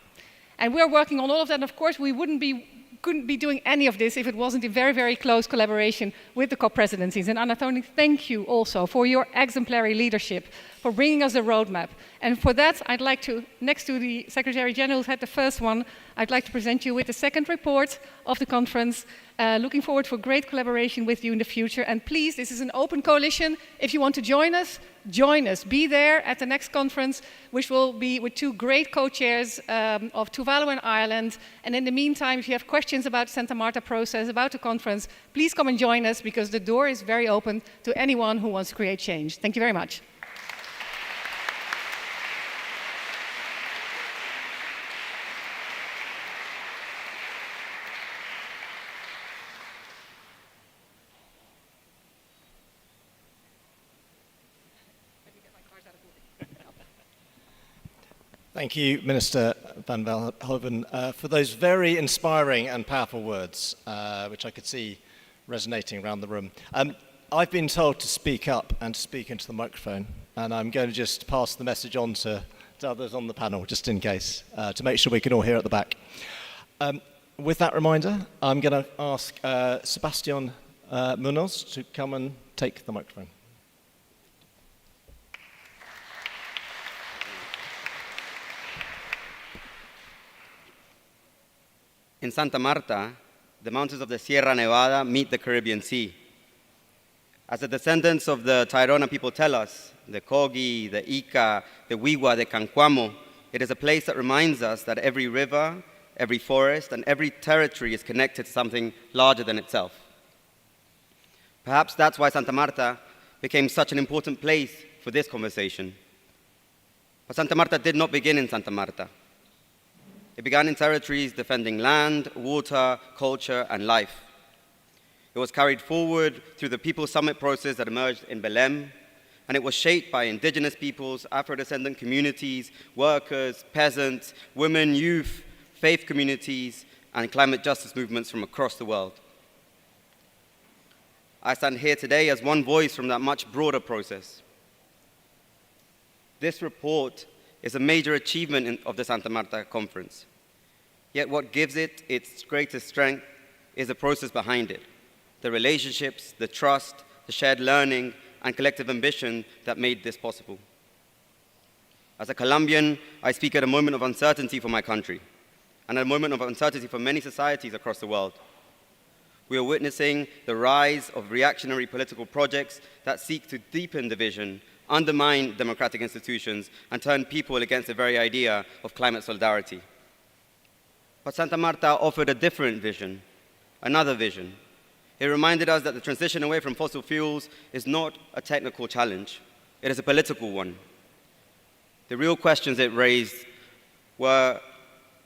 [SPEAKER 8] And we're working on all of that, and of course we couldn't be doing any of this if it wasn't in very, very close collaboration with the co-presidencies. And Anna-Toni, thank you also for your exemplary leadership, for bringing us a roadmap. And for that, I'd like to, next to the Secretary General who had the first one, I'd like to present you with the second report of the conference. Looking forward for great collaboration with you in the future. And please, this is an open coalition. If you want to join us, join us. Be there at the next conference, which will be with two great co-chairs of Tuvalu and Ireland. And in the meantime, if you have questions about the Santa Marta process, about the conference, please come and join us, because the door is very open to anyone who wants to create change. Thank you very much.
[SPEAKER 6] Thank you, Minister van Velhoven, for those very inspiring and powerful words, which I could see resonating around the room. I've been told to speak up and to speak into the microphone, and I'm going to just pass the message on to others on the panel, just in case, to make sure we can all hear at the back. With that reminder, I'm going to ask Sebastián Munoz to come and take the microphone.
[SPEAKER 9] In Santa Marta, the mountains of the Sierra Nevada meet the Caribbean Sea. As the descendants of the Tairona people tell us, the Kogi, the Ika, the Wiwa, the Canquamo, it is a place that reminds us that every river, every forest, and every territory is connected to something larger than itself. Perhaps that's why Santa Marta became such an important place for this conversation. But Santa Marta did not begin in Santa Marta. It began in territories defending land, water, culture, and life. It was carried forward through the People's Summit process that emerged in Belém, and it was shaped by indigenous peoples, Afro-descendant communities, workers, peasants, women, youth, faith communities, and climate justice movements from across the world. I stand here today as one voice from that much broader process. This report is a major achievement of the Santa Marta Conference. Yet what gives it its greatest strength is the process behind it, the relationships, the trust, the shared learning, and collective ambition that made this possible. As a Colombian, I speak at a moment of uncertainty for my country, and at a moment of uncertainty for many societies across the world. We are witnessing the rise of reactionary political projects that seek to deepen division, undermine democratic institutions, and turn people against the very idea of climate solidarity. But Santa Marta offered a different vision, another vision. It reminded us that the transition away from fossil fuels is not a technical challenge, it is a political one. The real questions it raised were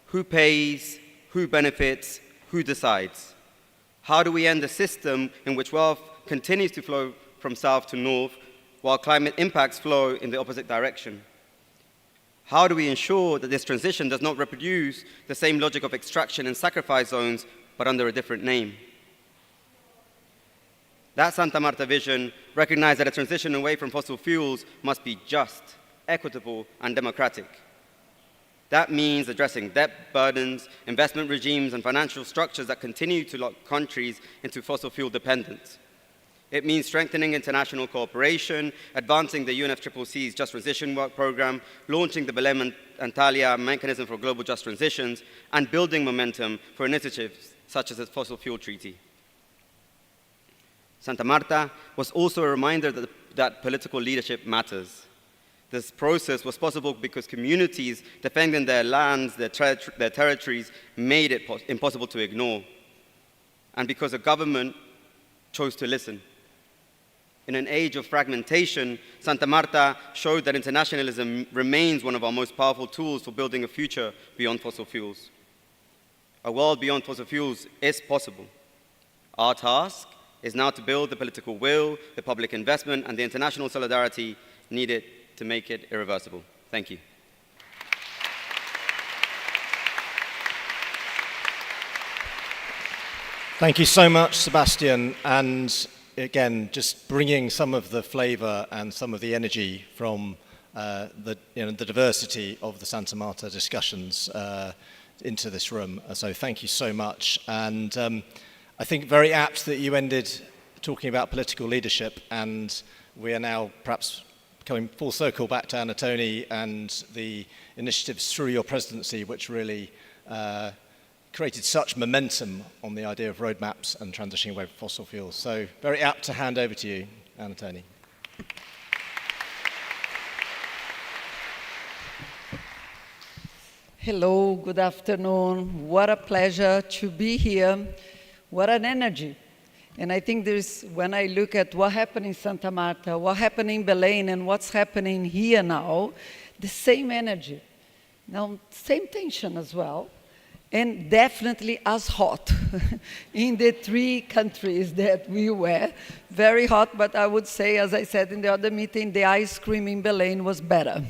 [SPEAKER 9] who pays, who benefits, who decides? How do we end a system in which wealth continues to flow from south to north, while climate impacts flow in the opposite direction? How do we ensure that this transition does not reproduce the same logic of extraction and sacrifice zones, but under a different name? That Santa Marta vision recognized that a transition away from fossil fuels must be just, equitable, and democratic. That means addressing debt burdens, investment regimes, and financial structures that continue to lock countries into fossil fuel dependence. It means strengthening international cooperation, advancing the UNFCCC's Just Transition Work Program, launching the Belém and Antalya Mechanism for Global Just Transitions, and building momentum for initiatives such as the Fossil Fuel Treaty. Santa Marta was also a reminder that political leadership matters. This process was possible because communities defending their lands, their territories, made it impossible to ignore, and because a government chose to listen. In an age of fragmentation, Santa Marta showed that internationalism remains one of our most powerful tools for building a future beyond fossil fuels. A world beyond fossil fuels is possible. Our task is now to build the political will, the public investment, and the international solidarity needed to make it irreversible. Thank you.
[SPEAKER 6] Thank you so much, Sebastian. And again, just bringing some of the flavor and some of the energy from the diversity of the Santa Marta discussions into this room. So thank you so much. And I think very apt that you ended talking about political leadership, and we are now perhaps coming full circle back to Anatoni and the initiatives through your presidency, which really created such momentum on the idea of roadmaps and transitioning away from fossil fuels. So very apt to hand over to you, Anatoni.
[SPEAKER 10] Hello, good afternoon. What a pleasure to be here. What an energy. And I think when I look at what happened in Santa Marta, what happened in Belém, and what's happening here now, the same energy. Now, same tension as well, and definitely as hot in the 3 countries that we were. Very hot, but I would say, as I said in the other meeting, the ice cream in Belém was better.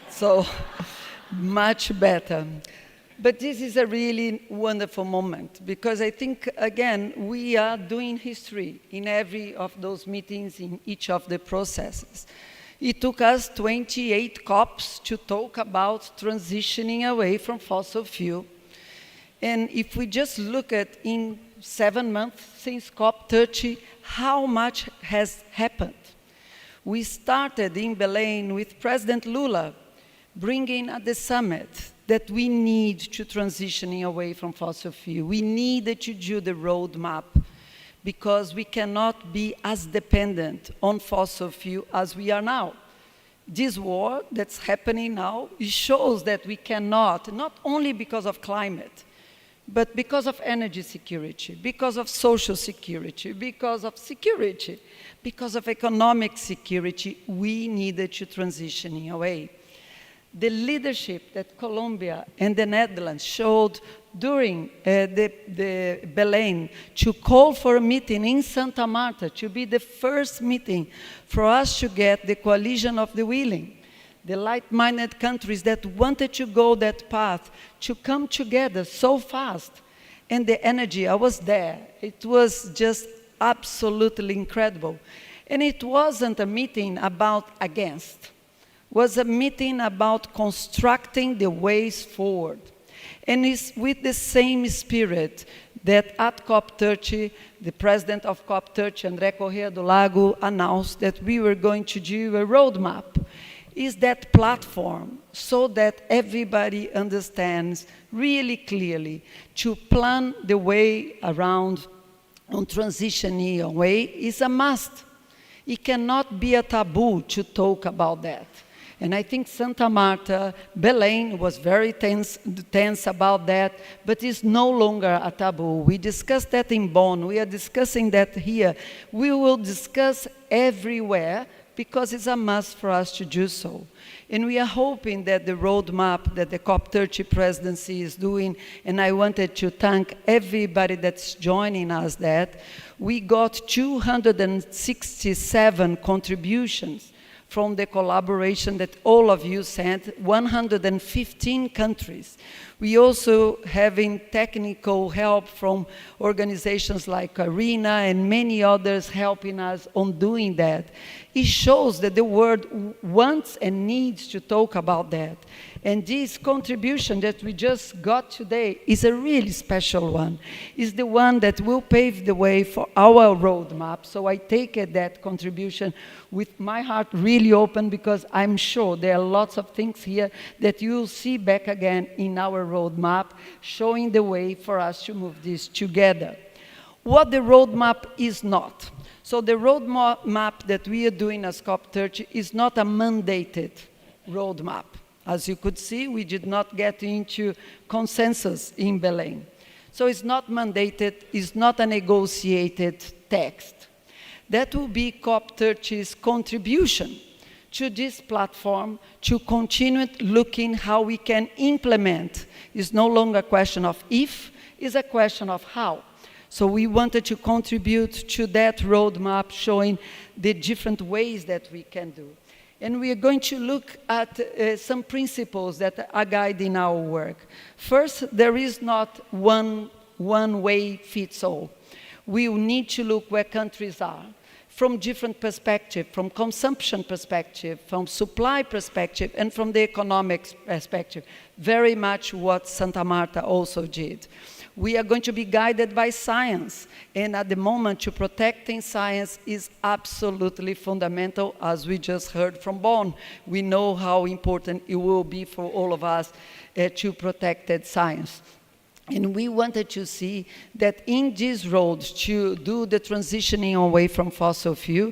[SPEAKER 10] So, much better. But this is a really wonderful moment, because I think, again, we are doing history in every of those meetings, in each of the processes. It took us 28 COPs to talk about transitioning away from fossil fuel. And if we just look at in 7 months since COP30, how much has happened. We started in Belém with President Lula bringing at the summit that we need to transitioning away from fossil fuel. We needed to do the roadmap because we cannot be as dependent on fossil fuel as we are now. This war that's happening now, it shows that we cannot, not only because of climate, but because of energy security, because of social security, because of security, because of economic security, we needed to transitioning away. The leadership that Colombia and the Netherlands showed during the Belém to call for a meeting in Santa Marta, to be the first meeting for us to get the coalition of the willing, the like-minded countries that wanted to go that path, to come together so fast. And the energy, I was there. It was just absolutely incredible. And it wasn't a meeting about against. Was a meeting about constructing the ways forward. And it's with the same spirit that at COP30, the president of COP30, André Correa do Lago, announced that we were going to do a roadmap. Is that platform so that everybody understands really clearly to plan the way around on transitioning away is a must. It cannot be a taboo to talk about that. And I think Santa Marta, Belém was very tense about that, but it's no longer a taboo. We discussed that in Bonn. We are discussing that here. We will discuss everywhere because it's a must for us to do so. And we are hoping that the roadmap that the COP30 presidency is doing, and I wanted to thank everybody that's joining us that, we got 267 contributions from the collaboration that all of you sent, 115 countries. We also having technical help from organizations like ARENA and many others helping us on doing that. It shows that the world wants and needs to talk about that. And this contribution that we just got today is a really special one. It's the one that will pave the way for our roadmap. So I take it, that contribution with my heart really open, because I'm sure there are lots of things here that you'll see back again in our roadmap, showing the way for us to move this together. What the roadmap is not. So the roadmap that we are doing as COP30 is not a mandated roadmap. As you could see, we did not get into consensus in Belém. So it's not mandated, it's not a negotiated text. That will be COP30's contribution to this platform to continue looking how we can implement. It's no longer a question of if, it's a question of how. So we wanted to contribute to that roadmap showing the different ways that we can do. And we are going to look at some principles that are guiding our work. First, there is not one way fits all. We will need to look where countries are from different perspectives, from consumption perspective, from supply perspective, and from the economic perspective. Very much what Santa Marta also did. We are going to be guided by science, and at the moment, to protecting science is absolutely fundamental, as we just heard from Bonn. We know how important it will be for all of us to protect science. And we wanted to see that in these roads to do the transitioning away from fossil fuel,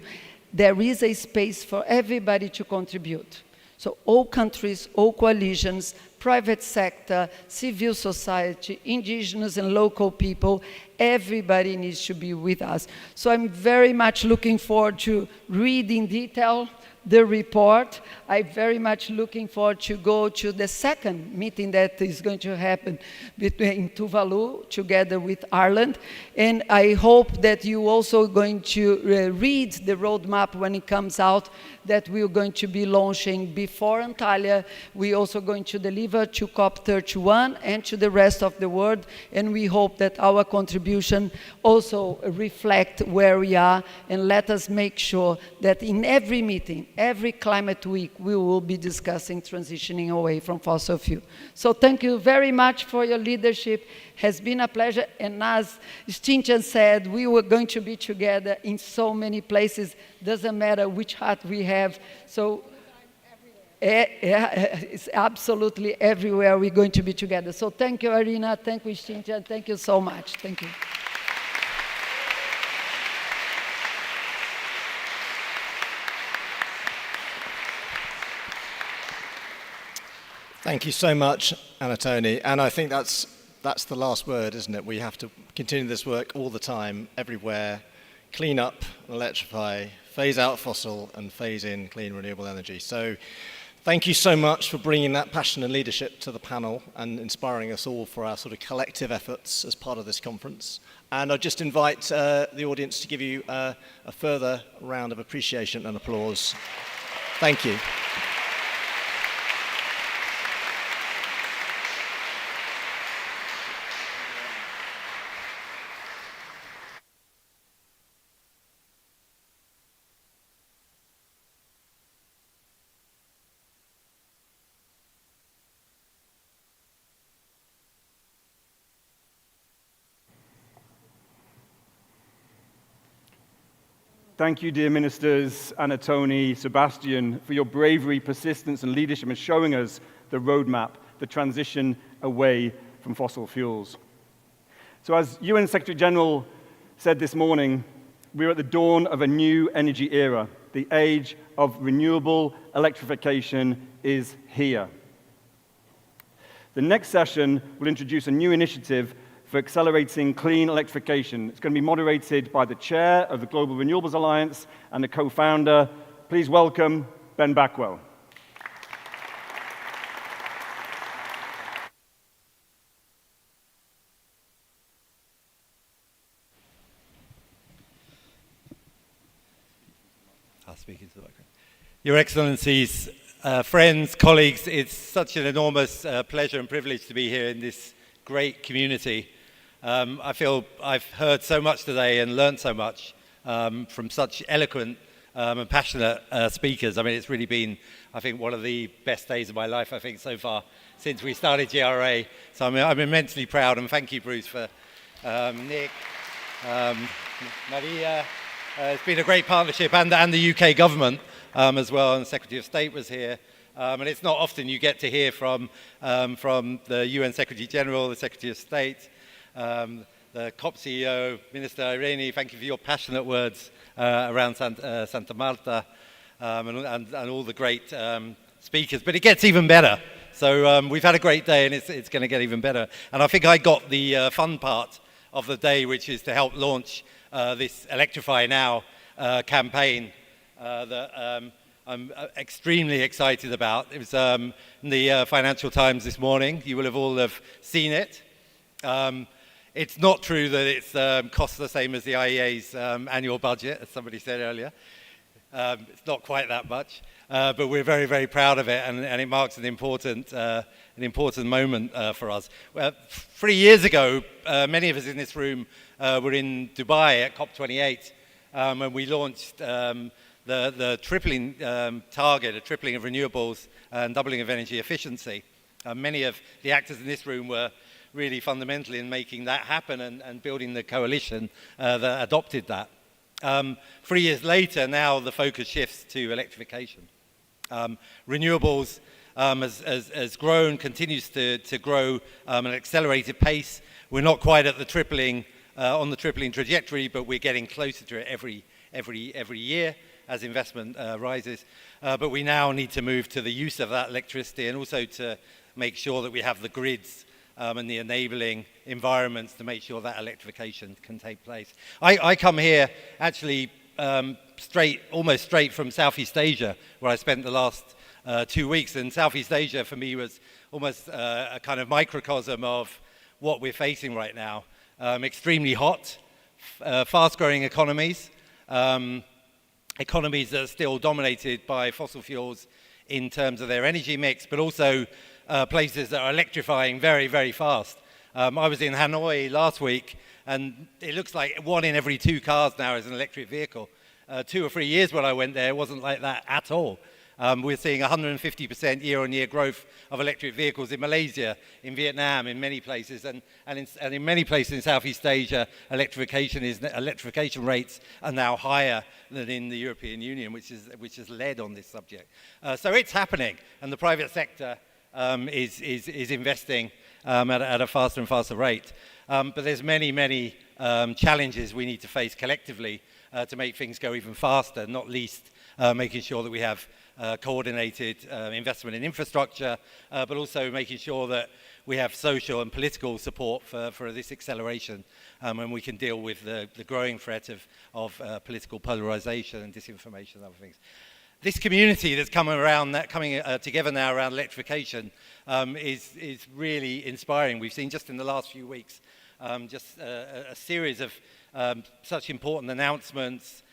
[SPEAKER 10] there is a space for everybody to contribute. So all countries, all coalitions, private sector, civil society, indigenous and local people, everybody needs to be with us. So I'm very much looking forward to read in detail the report. I'm very much looking forward to go to the second meeting that is going to happen in Tuvalu together with Ireland. And I hope that you also going to read the roadmap when it comes out that we're going to be launching before Antalya. We're also going to deliver to COP31 and to the rest of the world. And we hope that our contribution also reflect where we are, and let us make sure that in every meeting, every climate week, we will be discussing transitioning away from fossil fuel. So thank you very much for your leadership. Has been a pleasure. And as Stinchen said, we were going to be together in so many places. Doesn't matter which hat we have. So it's absolutely everywhere we're going to be together. So thank you, Arina. Thank you, Stinchen. Thank you so much. Thank you.
[SPEAKER 6] Thank you so much, Anatoni. And I think that's the last word, isn't it? We have to continue this work all the time, everywhere. Clean up, electrify, phase out fossil, and phase in clean renewable energy. So thank you so much for bringing that passion and leadership to the panel and inspiring us all for our sort of collective efforts as part of this conference. And I'll just invite the audience to give you a further round of appreciation and applause. Thank you.
[SPEAKER 1] Thank you, dear ministers, Anatoni, Sebastian, for your bravery, persistence, and leadership in showing us the roadmap, the transition away from fossil fuels. So as UN Secretary General said this morning, we're at the dawn of a new energy era. The age of renewable electrification is here. The next session will introduce a new initiative for accelerating clean electrification. It's going to be moderated by the chair of the Global Renewables Alliance and the co-founder. Please welcome Ben Backwell.
[SPEAKER 11] I'll speak into the microphone. Your Excellencies, friends, colleagues, it's such an enormous pleasure and privilege to be here in this great community. I feel I've heard so much today and learned so much from such eloquent and passionate speakers. I mean, it's really been, I think, one of the best days of my life, I think, so far since we started GRA. So I'm immensely proud, and thank you, Bruce, for Nick, Maria. It's been a great partnership, and the UK government as well, and the Secretary of State was here. And it's not often you get to hear from the UN Secretary General, the Secretary of State, the COP CEO, Minister Irene. Thank you for your passionate words around Santa Marta and all the great speakers. But it gets even better. So we've had a great day, and it's going to get even better. And I think I got the fun part of the day, which is to help launch this Electrify Now campaign that I'm extremely excited about. It was in the Financial Times this morning. You will have all seen it. It's not true that it's costs the same as the IEA's annual budget, as somebody said earlier. It's not quite that much, but we're very, very proud of it, and it marks an important moment for us. 3 years ago, many of us in this room were in Dubai at COP28, when we launched the tripling target, a tripling of renewables and doubling of energy efficiency. Many of the actors in this room were really fundamental in making that happen and building the coalition that adopted that. 3 years later, now the focus shifts to electrification. Renewables has grown, continues to grow at an accelerated pace. We're not quite at the tripling, on the tripling trajectory, but we're getting closer to it every year as investment rises. But we now need to move to the use of that electricity, and also to make sure that we have the grids and the enabling environments to make sure that electrification can take place. I come here actually almost straight from Southeast Asia, where I spent the last 2 weeks. And Southeast Asia for me was almost a kind of microcosm of what we're facing right now. Extremely hot, fast-growing economies, economies that are still dominated by fossil fuels in terms of their energy mix, but also places that are electrifying very, very fast. I was in Hanoi last week, and it looks like 1 in every 2 cars now is an electric vehicle. 2 or 3 years when I went there, it wasn't like that at all. We're seeing 150% year-on-year growth of electric vehicles in Malaysia, in Vietnam, in many places, and in many places in Southeast Asia, electrification rates are now higher than in the European Union, which has led on this subject. So it's happening, and the private sector is investing at a faster and faster rate. But there's many challenges we need to face collectively to make things go even faster, not least making sure that we have coordinated investment in infrastructure, but also making sure that we have social and political support for this acceleration, and we can deal with the growing threat of political polarization and disinformation and other things. This community that's coming together now around electrification is really inspiring. We've seen just in the last few weeks just a series of such important announcements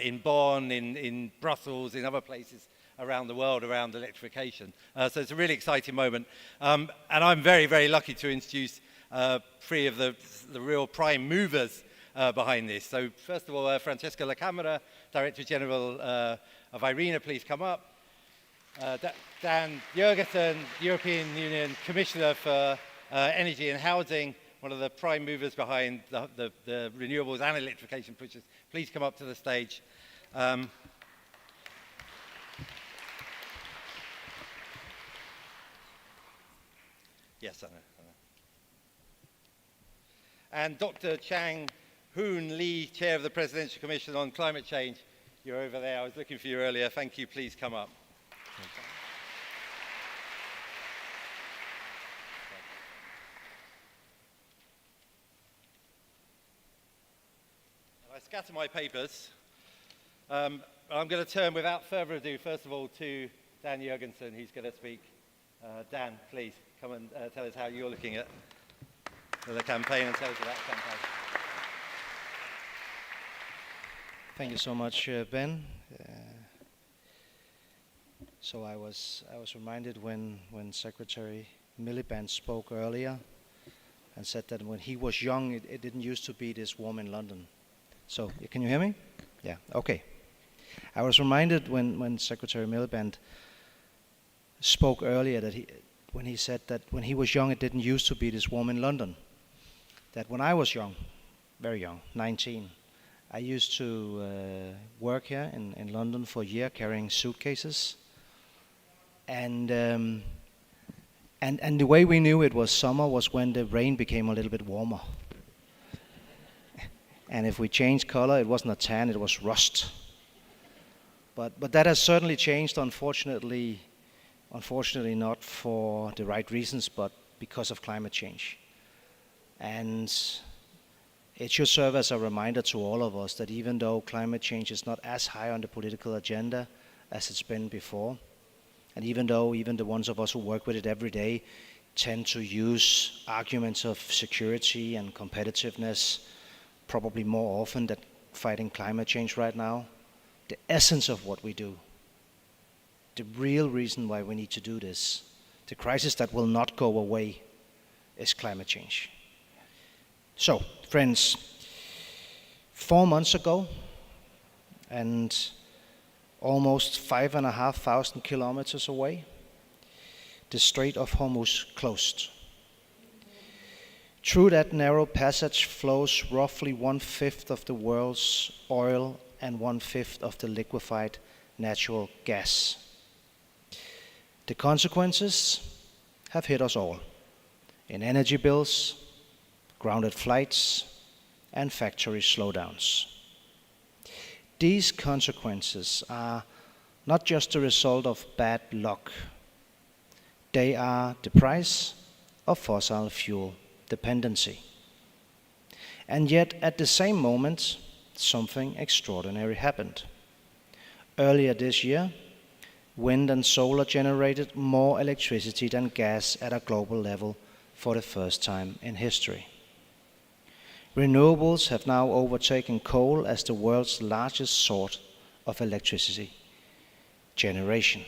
[SPEAKER 11] in Bonn, in Brussels, in other places around the world around electrification. So it's a really exciting moment. And I'm very, very lucky to introduce 3 of the real prime movers behind this. So first of all, Francesca La Camera, Director General of IRENA, please come up. Dan Jørgensen, European Union Commissioner for Energy and Housing, one of the prime movers behind the renewables and electrification pushes. Please come up to the stage. Yes, I know. And Dr. Chang Hoon Lee, Chair of the Presidential Commission on Climate Change. You're over there. I was looking for you earlier. Thank you. Please come up. I scatter my papers. I'm going to turn without further ado, first of all, to Dan Jørgensen, who's going to speak. Dan, please come and tell us how you're looking at the campaign and tell us about the campaign.
[SPEAKER 12] Thank you so much, Ben. So I was reminded when Secretary Miliband spoke earlier and said that when he was young, it didn't used to be this warm in London. So can you hear me? Yeah. Okay. I was reminded when Secretary Miliband spoke earlier that when he said that when he was young, it didn't used to be this warm in London. That when I was young, very young, 19. I used to work here in London for a year carrying suitcases. And the way we knew it was summer was when the rain became a little bit warmer. And if we changed color, it wasn't a tan, it was rust. But that has certainly changed, unfortunately not for the right reasons, but because of climate change. And it should serve as a reminder to all of us that even though climate change is not as high on the political agenda as it's been before, and even though even the ones of us who work with it every day tend to use arguments of security and competitiveness probably more often than fighting climate change right now, the essence of what we do, the real reason why we need to do this, the crisis that will not go away, is climate change. So, friends, 4 months ago, and almost 5,500 kilometers away, the Strait of Hormuz closed. Through that narrow passage flows roughly 1/5 of the world's oil and 1/5 of the liquefied natural gas. The consequences have hit us all in energy bills, grounded flights, and factory slowdowns. These consequences are not just the result of bad luck. They are the price of fossil fuel dependency. And yet, at the same moment, something extraordinary happened. Earlier this year, wind and solar generated more electricity than gas at a global level for the first time in history. Renewables have now overtaken coal as the world's largest source of electricity generation.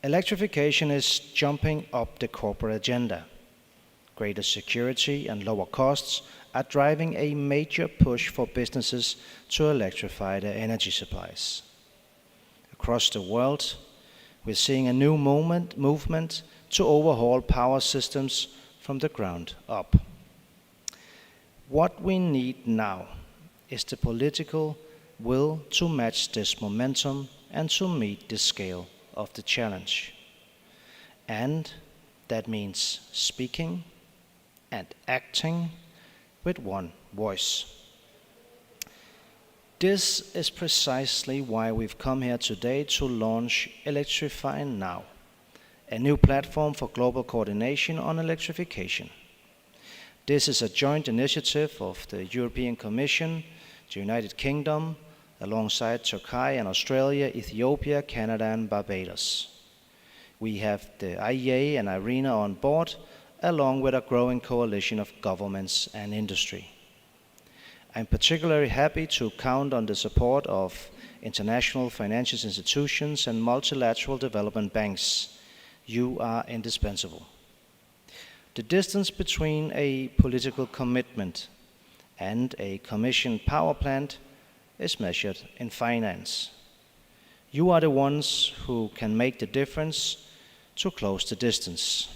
[SPEAKER 12] Electrification is jumping up the corporate agenda. Greater security and lower costs are driving a major push for businesses to electrify their energy supplies. Across the world, we're seeing a new movement to overhaul power systems from the ground up. What we need now is the political will to match this momentum and to meet the scale of the challenge. And that means speaking and acting with one voice. This is precisely why we've come here today to launch Electrify Now, a new platform for global coordination on electrification. This is a joint initiative of the European Commission, the United Kingdom, alongside Turkey and Australia, Ethiopia, Canada, and Barbados. We have the IEA and IRENA on board, along with a growing coalition of governments and industry. I'm particularly happy to count on the support of international financial institutions and multilateral development banks. You are indispensable. The distance between a political commitment and a commissioned power plant is measured in finance. You are the ones who can make the difference to close the distance,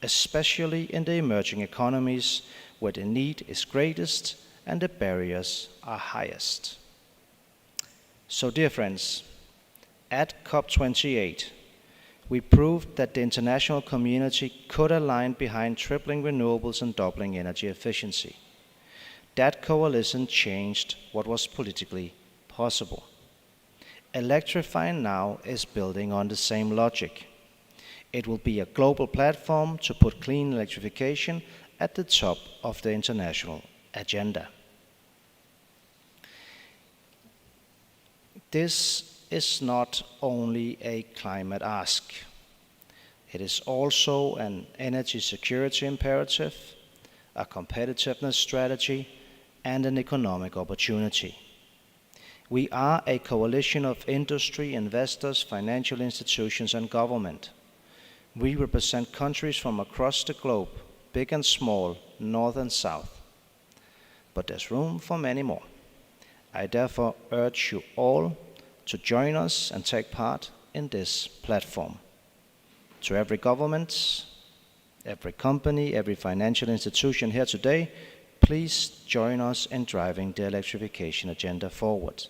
[SPEAKER 12] especially in the emerging economies where the need is greatest and the barriers are highest. So, dear friends, at COP28, we proved that the international community could align behind tripling renewables and doubling energy efficiency. That coalition changed what was politically possible. Electrify Now is building on the same logic. It will be a global platform to put clean electrification at the top of the international agenda. This is not only a climate ask. It is also an energy security imperative, a competitiveness strategy, and an economic opportunity. We are a coalition of industry, investors, financial institutions, and government. We represent countries from across the globe, big and small, north and south. But there's room for many more. I therefore urge you all to join us and take part in this platform. To every government, every company, every financial institution here today, please join us in driving the electrification agenda forward.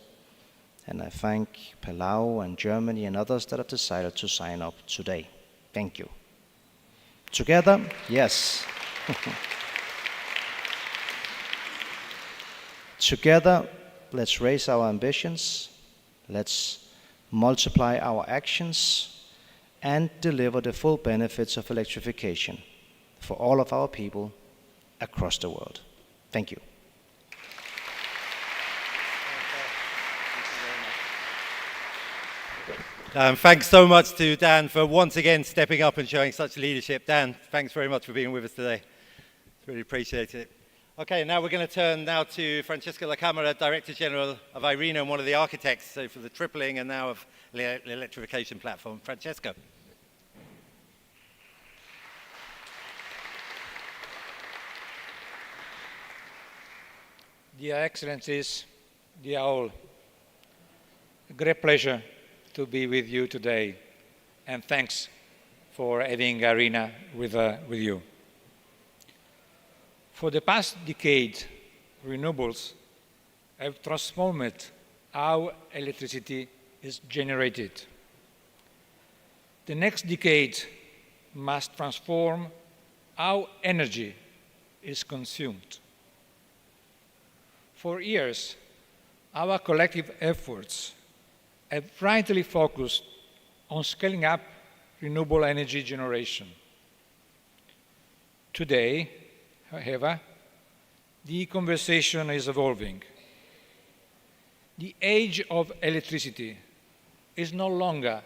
[SPEAKER 12] And I thank Palau and Germany and others that have decided to sign up today. Thank you. Together, yes. Together, let's raise our ambitions, let's multiply our actions, and deliver the full benefits of electrification for all of our people across the world. Thank you.
[SPEAKER 11] Thanks so much to Dan for once again stepping up and showing such leadership. Dan, thanks very much for being with us today. Really appreciate it. Okay, now we're going to turn now to Francesca La Camera, Director General of IRENA and one of the architects for the tripling and now of the electrification platform. Francesca.
[SPEAKER 13] Dear Excellencies, dear all, a great pleasure to be with you today, and thanks for having IRENA with you. For the past decade, renewables have transformed how electricity is generated. The next decade must transform how energy is consumed. For years, our collective efforts have rightly focused on scaling up renewable energy generation. Today, however, the conversation is evolving. The age of electricity is no longer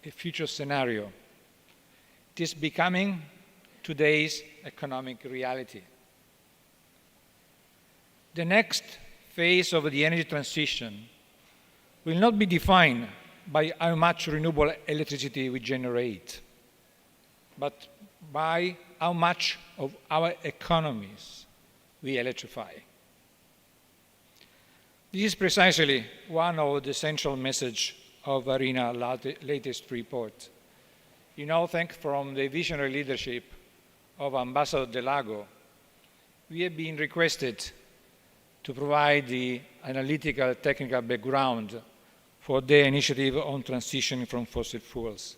[SPEAKER 13] a future scenario. It is becoming today's economic reality. The next phase of the energy transition will not be defined by how much renewable electricity we generate, but by how much of our economies we electrify. This is precisely one of the central messages of IRENA's latest report. You know, thanks from the visionary leadership of Ambassador Delago, we have been requested to provide the analytical technical background for the initiative on transition from fossil fuels.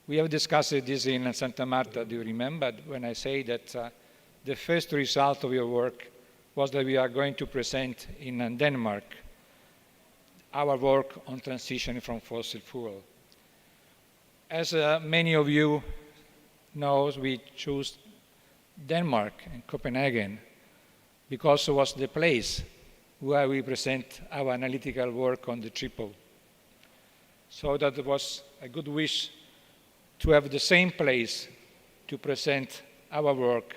[SPEAKER 13] We have discussed this in Santa Marta, do you remember, when I say that the first result of your work was that we are going to present in Denmark our work on transition from fossil fuel. As many of you know, we chose Denmark and Copenhagen because it was the place where we present our analytical work on the triple. So that it was a good wish to have the same place to present our work,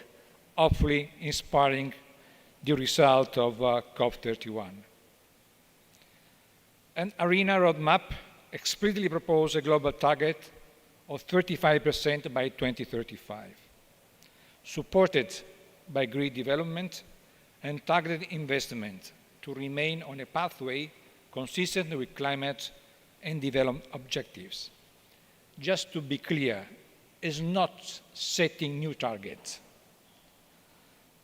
[SPEAKER 13] hopefully inspiring the result of COP31. An IRENA roadmap explicitly proposed a global target of 35% by 2035, supported by grid development and targeted investment to remain on a pathway consistent with climate and development objectives. Just to be clear, is not setting new targets,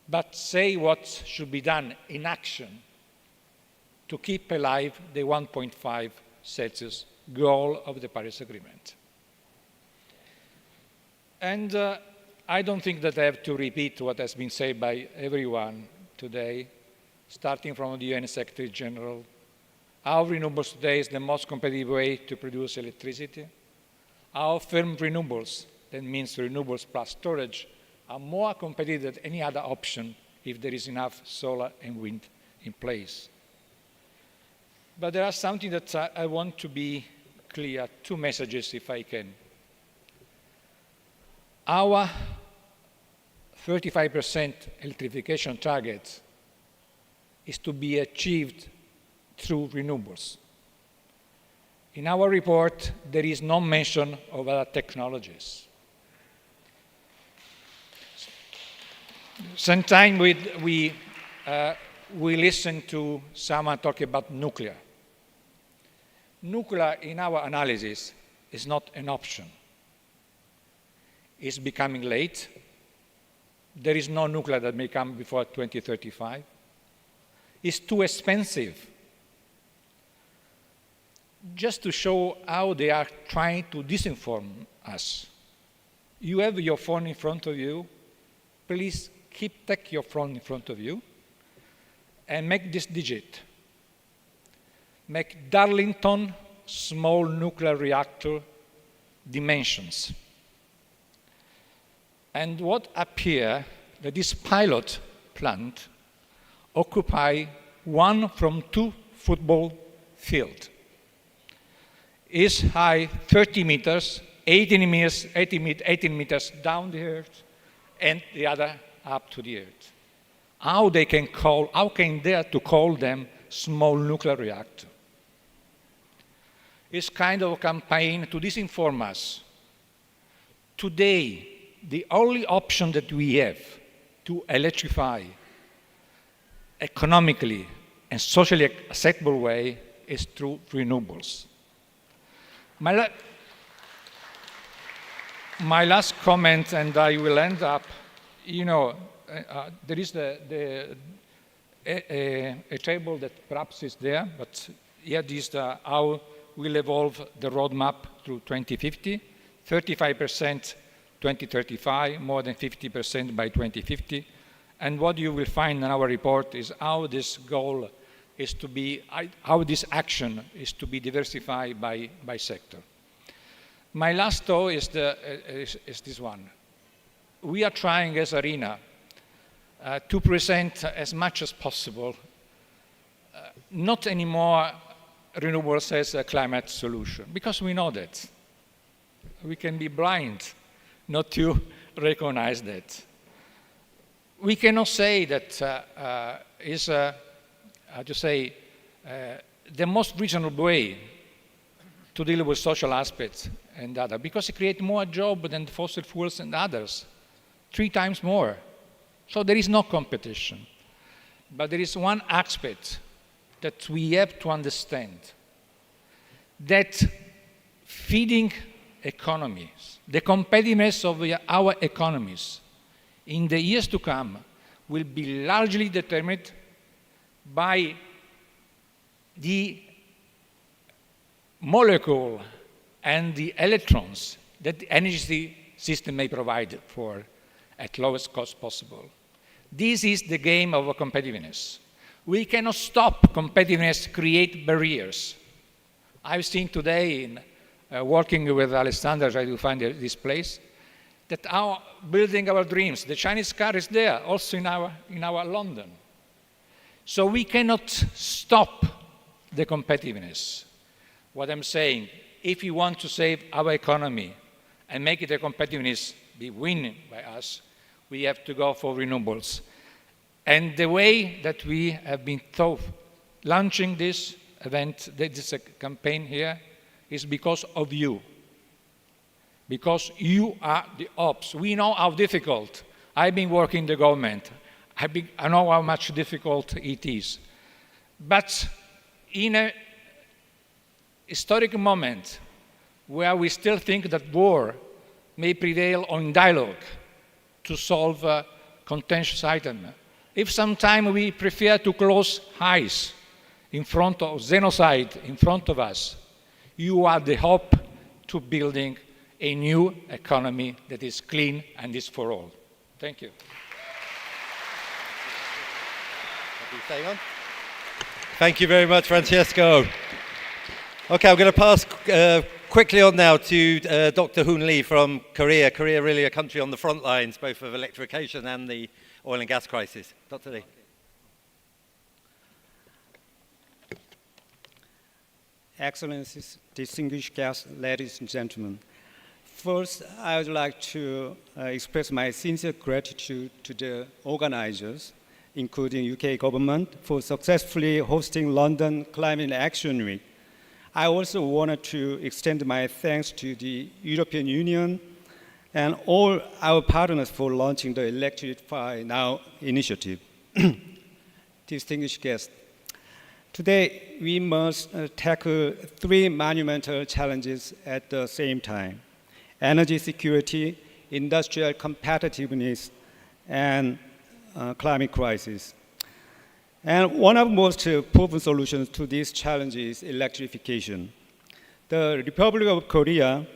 [SPEAKER 13] but say what should be done in action to keep alive the 1.5 Celsius goal of the Paris Agreement. And I don't think that I have to repeat what has been said by everyone today, starting from the UN Secretary General. Our renewables today is the most competitive way to produce electricity. Our firm renewables, that means renewables plus storage, are more competitive than any other option if there is enough solar and wind in place. But there are something that I want to be clear, two messages if I can. Our 35% electrification target is to be achieved through renewables. In our report, there is no mention of other technologies. Sometimes we listen to someone talking about nuclear. Nuclear, in our analysis, is not an option. It's becoming late. There is no nuclear that may come before 2035. It's too expensive. Just to show how they are trying to disinform us. You have your phone in front of you. Please take your phone in front of you and make this digit. Make Darlington small nuclear reactor dimensions. And what appear that this pilot plant occupy one from two football fields. Is high 30 meters, 18 meters down the earth, and the other up to the earth. how they can dare to call them small nuclear reactor. It's kind of a campaign to disinform us. Today, the only option that we have to electrify economically and socially acceptable way is through renewables. My last comment, and I will end up, there is a table that perhaps is there, but here is how we'll evolve the roadmap through 2050, 35% 2035, more than 50% by 2050. And what you will find in our report is how this goal is to be, how this action is to be diversified by sector. My last thought is this one. We are trying as ARENA to present as much as possible, not anymore renewables as a climate solution, because we know that. We can be blind not to recognize that. We cannot say that is, how to say, the most reasonable way to deal with social aspects and other, because it creates more jobs than fossil fuels and others, 3 times more. So there is no competition. But there is one aspect that we have to understand, that feeding economies, the competitiveness of our economies in the years to come will be largely determined by the molecule and the electrons that the energy system may provide for at lowest cost possible. This is the game of competitiveness. We cannot stop competitiveness, create barriers. I've seen today, in working with Alessandra, trying to find this place, that our building our dreams, the Chinese car is there, also in our London. So we cannot stop the competitiveness. What I'm saying, if we want to save our economy and make it a competitiveness be winning by us, we have to go for renewables. And the way that we have been launching this event, this campaign here, is because of you. Because you are the ops. We know how difficult. I've been working in the government. I know how much difficult it is. But in a historic moment where we still think that war may prevail on dialogue to solve a contentious item, if sometime we prefer to close eyes in front of genocide in front of us, you are the hope to building a new economy that is clean and is for all. Thank you.
[SPEAKER 11] Thank you very much, Francesco. Okay, I'm going to pass quickly on now to Dr. Hoon Lee from Korea. Korea really a country on the front lines, both of electrification and the oil and gas crisis. Dr. Lee.
[SPEAKER 14] Excellencies, distinguished guests, ladies and gentlemen. First, I would like to express my sincere gratitude to the organizers, including UK government, for successfully hosting London Climate Action Week. I also wanted to extend my thanks to the European Union and all our partners for launching the Electrify Now initiative. Distinguished guests, today we must tackle 3 monumental challenges at the same time: energy security, industrial competitiveness, and climate crisis. And one of the most proven solutions to these challenges is electrification. The Republic of Korea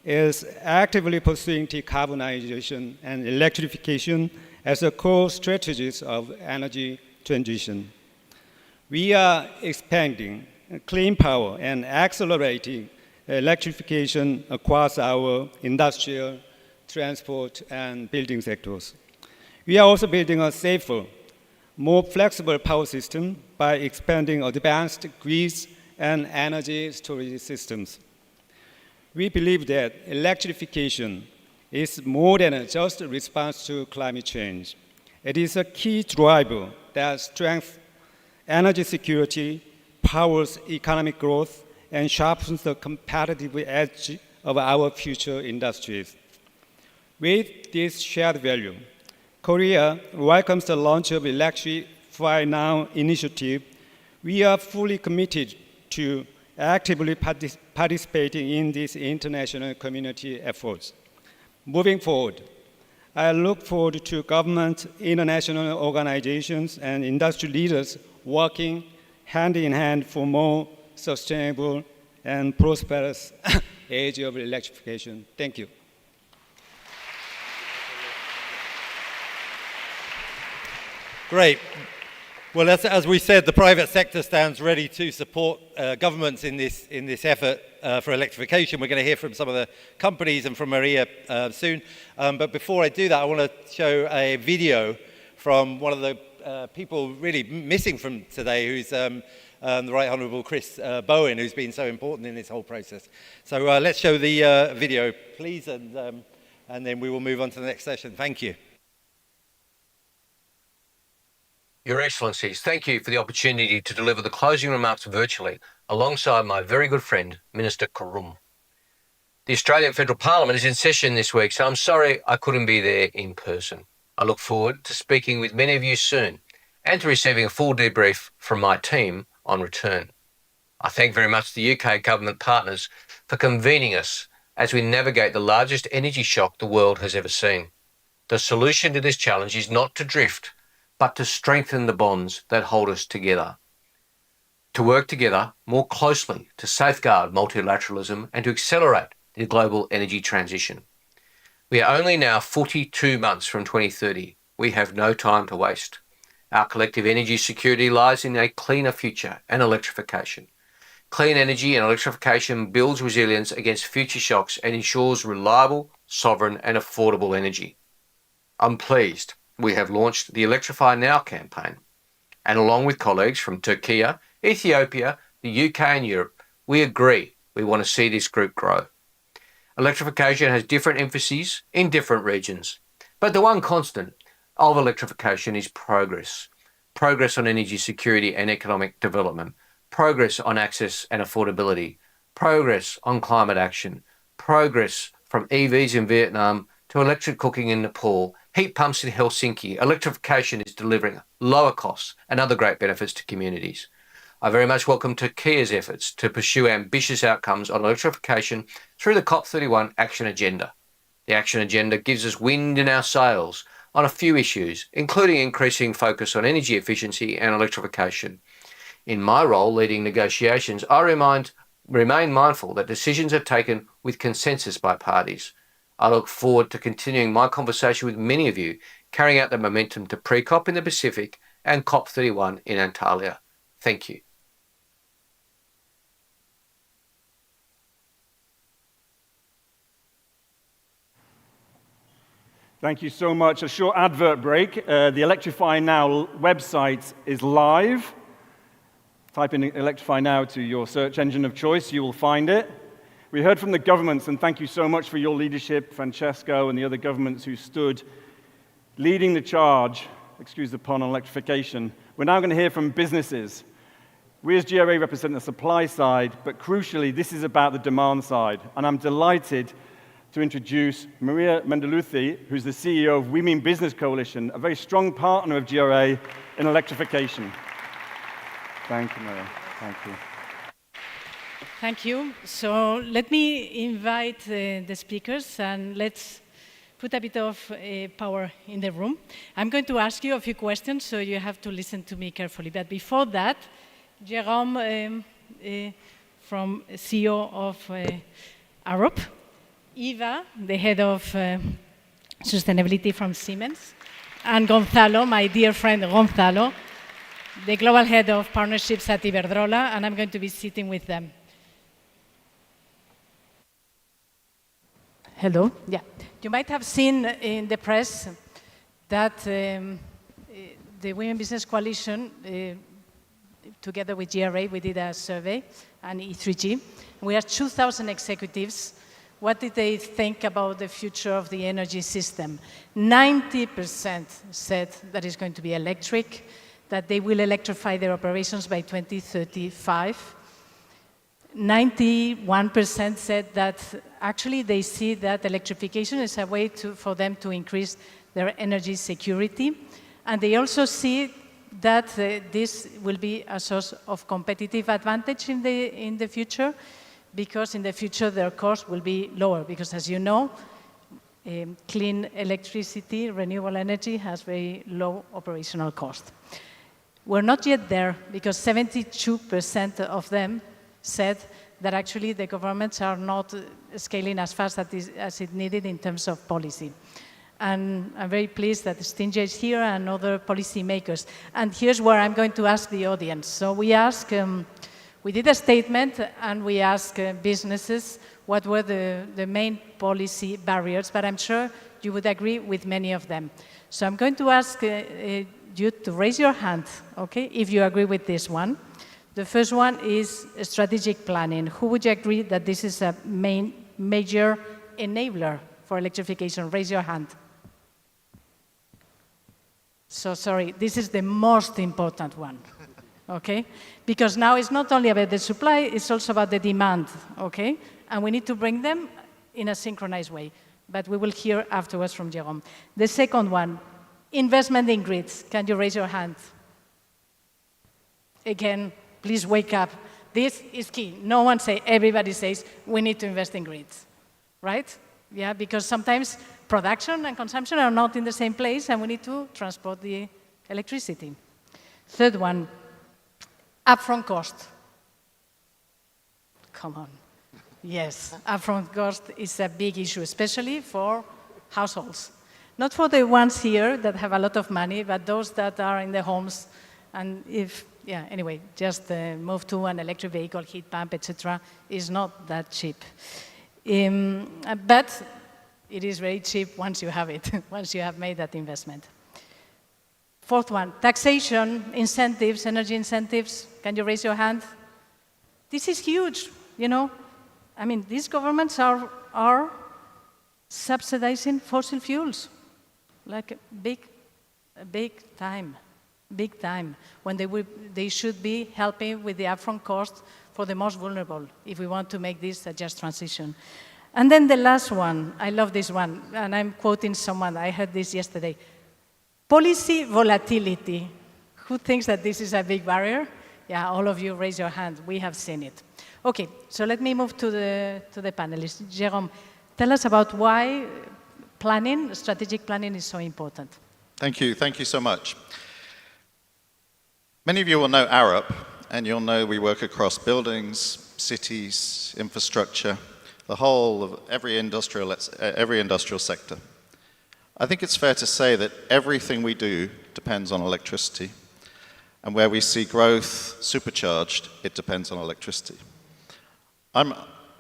[SPEAKER 14] is actively pursuing decarbonization and electrification as the core strategies of energy transition. We are expanding clean power and accelerating electrification across our industrial, transport, and building sectors. We are also building a safer, more flexible power system by expanding advanced grids and energy storage systems. We believe that electrification is more than just a response to climate change. It is a key driver that strengthens energy security, powers economic growth, and sharpens the competitive edge of our future industries. With this shared value, Korea welcomes the launch of Electrify Now initiative. We are fully committed to actively participating in these international community efforts. Moving forward, I look forward to government, international organizations, and industry leaders working hand in hand for more sustainable and prosperous age of electrification. Thank you.
[SPEAKER 11] Great. Well, as we said, the private sector stands ready to support governments in this effort for electrification. We're going to hear from some of the companies and from Maria soon. But before I do that, I want to show a video from one of the people really missing from today, who's the Right Honourable Chris Bowen, who's been so important in this whole process. So let's show the video, please, and then we will move on to the next session. Thank you.
[SPEAKER 15] Your Excellencies, thank you for the opportunity to deliver the closing remarks virtually alongside my very good friend, Minister Karum. The Australian Federal Parliament is in session this week, so I'm sorry I couldn't be there in person. I look forward to speaking with many of you soon and to receiving a full debrief from my team on return. I thank very much the UK government partners for convening us as we navigate the largest energy shock the world has ever seen. The solution to this challenge is not to drift, but to strengthen the bonds that hold us together. To work together more closely to safeguard multilateralism and to accelerate the global energy transition. We are only now 42 months from 2030. We have no time to waste. Our collective energy security lies in a cleaner future and electrification. Clean energy and electrification builds resilience against future shocks and ensures reliable, sovereign and affordable energy. I'm pleased we have launched the Electrify Now campaign, and along with colleagues from Turkey, Ethiopia, the UK and Europe, we agree we want to see this group grow. Electrification has different emphases in different regions, but the one constant of electrification is progress. Progress on energy security and economic development, progress on access and affordability, progress on climate action, progress from EVs in Vietnam to electric cooking in Nepal, heat pumps in Helsinki. Electrification is delivering lower costs and other great benefits to communities. I very much welcome Turkey's efforts to pursue ambitious outcomes on electrification through the COP31 Action Agenda. The Action Agenda gives us wind in our sails on a few issues, including increasing focus on energy efficiency and electrification. In my role leading negotiations, I remain mindful that decisions are taken with consensus by parties. I look forward to continuing my conversation with many of you, carrying out the momentum to pre-COP in the Pacific and COP31 in Antalya. Thank you.
[SPEAKER 1] Thank you so much. A short advert break. The Electrify Now website is live. Type in Electrify Now to your search engine of choice. You will find it. We heard from the governments, and thank you so much for your leadership, Francesco and the other governments who stood leading the charge, excuse the pun, on electrification. We're now going to hear from businesses. We as GRA represent the supply side, but crucially, this is about the demand side. And I'm delighted to introduce Maria Mendeluthi, who's the CEO of Women Business Coalition, a very strong partner of GRA in electrification. Thank you, Maria. Thank you.
[SPEAKER 16] Thank you. So let me invite the speakers and let's put a bit of power in the room. I'm going to ask you a few questions, so you have to listen to me carefully. But before that, Jérôme, from CEO of Arup, Eva, the head of sustainability from Siemens, and Gonzalo, my dear friend Gonzalo, the global head of partnerships at Iberdrola, and I'm going to be sitting with them. Hello. Yeah. You might have seen in the press that the Women Business Coalition, together with GRA, we did a survey, and E3G. We are 2,000 executives what did they think about the future of the energy system? 90% said that it's going to be electric, that they will electrify their operations by 2035. 91% said that actually they see that electrification is a way for them to increase their energy security. And they also see that this will be a source of competitive advantage in the future, because in the future their cost will be lower. Because as you know, clean electricity, renewable energy has very low operational cost. We're not yet there, because 72% of them said that actually the governments are not scaling as fast as it needed in terms of policy. And I'm very pleased that Stinja is here and other policymakers. And here's where I'm going to ask the audience. So we did a statement and we asked businesses what were the main policy barriers, but I'm sure you would agree with many of them. So I'm going to ask you to raise your hand, okay, if you agree with this one. The first one is strategic planning. Who would you agree that this is a major enabler for electrification? Raise your hand. So sorry, this is the most important one, okay? Because now it's not only about the supply, it's also about the demand, okay? And we need to bring them in a synchronized way. But we will hear afterwards from Jérôme. The second one, investment in grids. Can you raise your hand? Again, please wake up. This is key. No one say, everybody says, we need to invest in grids, right? Yeah, because sometimes production and consumption are not in the same place and we need to transport the electricity. Third one, upfront cost. Come on. Yes, upfront cost is a big issue, especially for households. Not for the ones here that have a lot of money, but those that are in the homes. And yeah, anyway, just move to an electric vehicle, heat pump, etc., is not that cheap. But it is very cheap once you have it, once you have made that investment. Fourth one, taxation, incentives, energy incentives. Can you raise your hand? This is huge, you know. I mean, these governments are subsidizing fossil fuels, like big time, when they should be helping with the upfront cost for the most vulnerable, if we want to make this a just transition. And then the last one, I love this one, and I'm quoting someone, I heard this yesterday. Policy volatility. Who thinks that this is a big barrier? Yeah, all of you raise your hand, we have seen it. Okay, so let me move to the panelists. Jérôme, tell us about why planning, strategic planning is so important.
[SPEAKER 17] Thank you so much. Many of you will know Arup, and you'll know we work across buildings, cities, infrastructure, the whole of every industrial sector. I think it's fair to say that everything we do depends on electricity, and where we see growth supercharged, it depends on electricity. I'm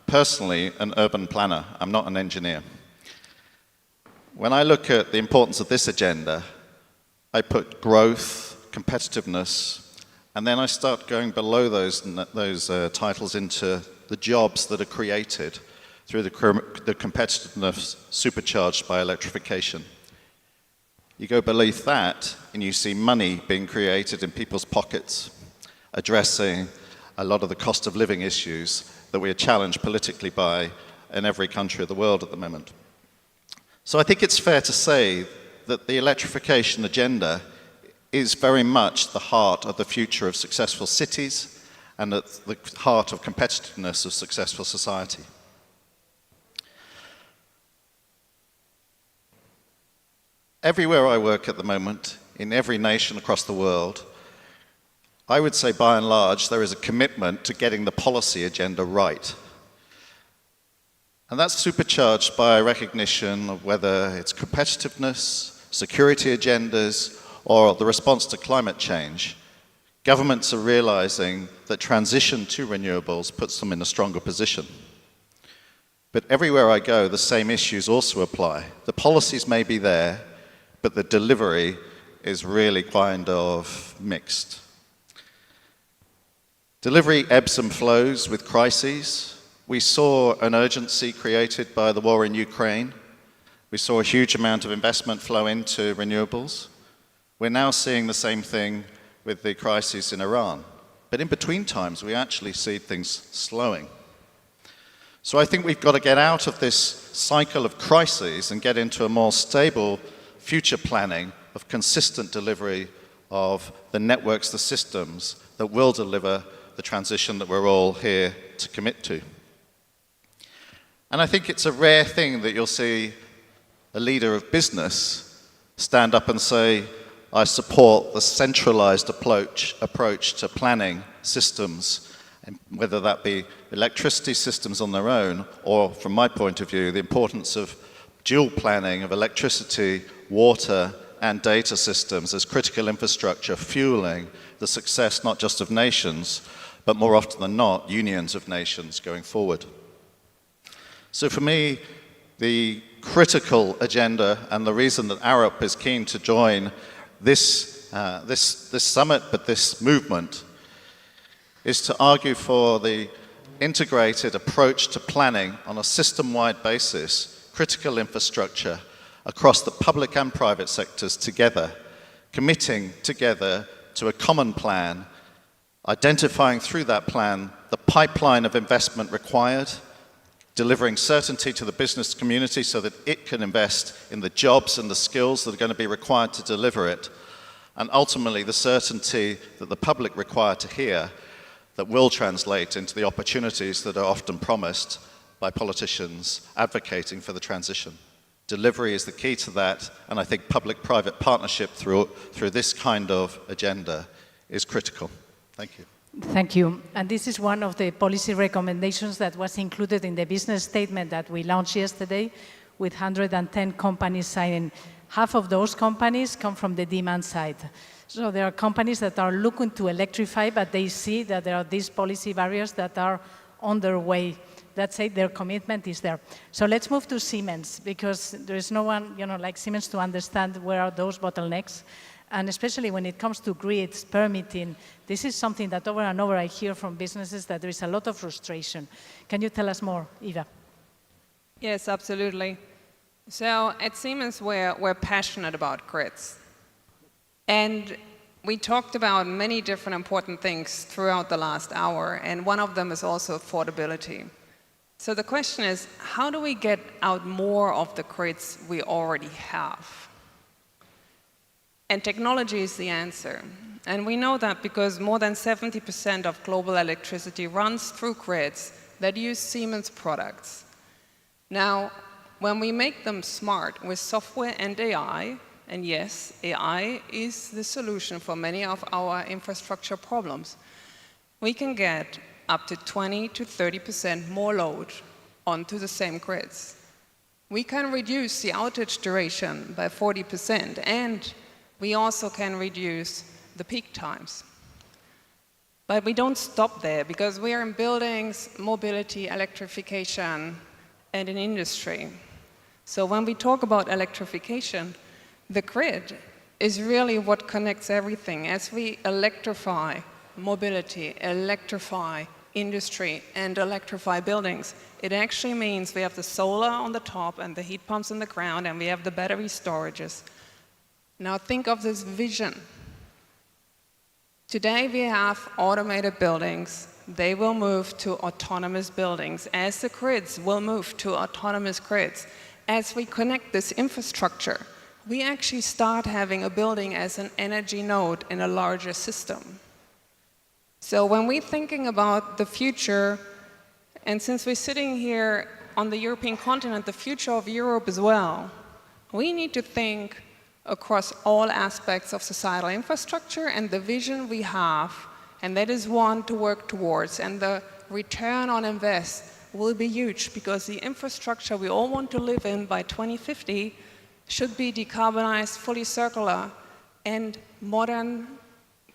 [SPEAKER 17] personally an urban planner. I'm not an engineer. When I look at the importance of this agenda, I put growth, competitiveness, and then I start going below those titles into the jobs that are created through the competitiveness supercharged by electrification. You go beneath that, and you see money being created in people's pockets, addressing a lot of the cost of living issues that we are challenged politically by in every country of the world at the moment. So I think it's fair to say that the electrification agenda is very much the heart of the future of successful cities and at the heart of competitiveness of successful society. Everywhere I work at the moment, in every nation across the world, I would say by and large there is a commitment to getting the policy agenda right. And that's supercharged by a recognition of whether it's competitiveness, security agendas, or the response to climate change. Governments are realizing that transition to renewables puts them in a stronger position. But everywhere I go, the same issues also apply. The policies may be there, but the delivery is really kind of mixed. Delivery ebbs and flows with crises, We saw an urgency created by the war in Ukraine. We saw a huge amount of investment flow into renewables. We're now seeing the same thing with the crisis in Iran. But in between times, we actually see things slowing. So I think we've got to get out of this cycle of crises and get into a more stable future planning of consistent delivery of the networks, the systems that will deliver the transition that we're all here to commit to. And I think it's a rare thing that you'll see a leader of business stand up and say, I support the centralized approach to planning systems, and whether that be electricity systems on their own, or from my point of view, the importance of dual planning of electricity, water, and data systems as critical infrastructure fueling the success not just of nations, but more often than not, unions of nations going forward. So for me, the critical agenda and the reason that Arup is keen to join this summit, but this movement, is to argue for the integrated approach to planning on a system-wide basis, critical infrastructure across the public and private sectors together, committing together to a common plan, identifying through that plan the pipeline of investment required, delivering certainty to the business community so that it can invest in the jobs and the skills that are going to be required to deliver it, and ultimately the certainty that the public require to hear that will translate into the opportunities that are often promised by politicians advocating for the transition. Delivery is the key to that, and I think public-private partnership through this kind of agenda is critical. Thank you.
[SPEAKER 16] Thank you. And this is one of the policy recommendations that was included in the business statement that we launched yesterday, with 110 companies signing. Half of those companies come from the demand side. So there are companies that are looking to electrify, but they see that there are these policy barriers that are on their way. That's it, their commitment is there. So let's move to Siemens, because there is no one, like Siemens to understand where are those bottlenecks. And especially when it comes to grids, permitting, this is something that over and over I hear from businesses that there is a lot of frustration. Can you tell us more, Eva?
[SPEAKER 18] Yes, absolutely. So at Siemens, we're passionate about grids. And we talked about many different important things throughout the last hour, and one of them is also affordability. So the question is, how do we get out more of the grids we already have? And technology is the answer. And we know that because more than 70% of global electricity runs through grids that use Siemens products. Now, when we make them smart with software and AI, and yes, AI is the solution for many of our infrastructure problems, we can get up to 20 to 30% more load onto the same grids. We can reduce the outage duration by 40%, and we also can reduce the peak times. But we don't stop there, because we are in buildings, mobility, electrification, and in industry. So when we talk about electrification, the grid is really what connects everything. As we electrify mobility, electrify industry, and electrify buildings, it actually means we have the solar on the top and the heat pumps in the ground, and we have the battery storages. Now think of this vision. Today we have automated buildings. They will move to autonomous buildings, as the grids will move to autonomous grids. As we connect this infrastructure, we actually start having a building as an energy node in a larger system. So when we're thinking about the future, and since we're sitting here on the European continent, the future of Europe as well, we need to think across all aspects of societal infrastructure and the vision we have, and that is one to work towards. And the return on invest will be huge, because the infrastructure we all want to live in by 2050 should be decarbonized, fully circular, and modern,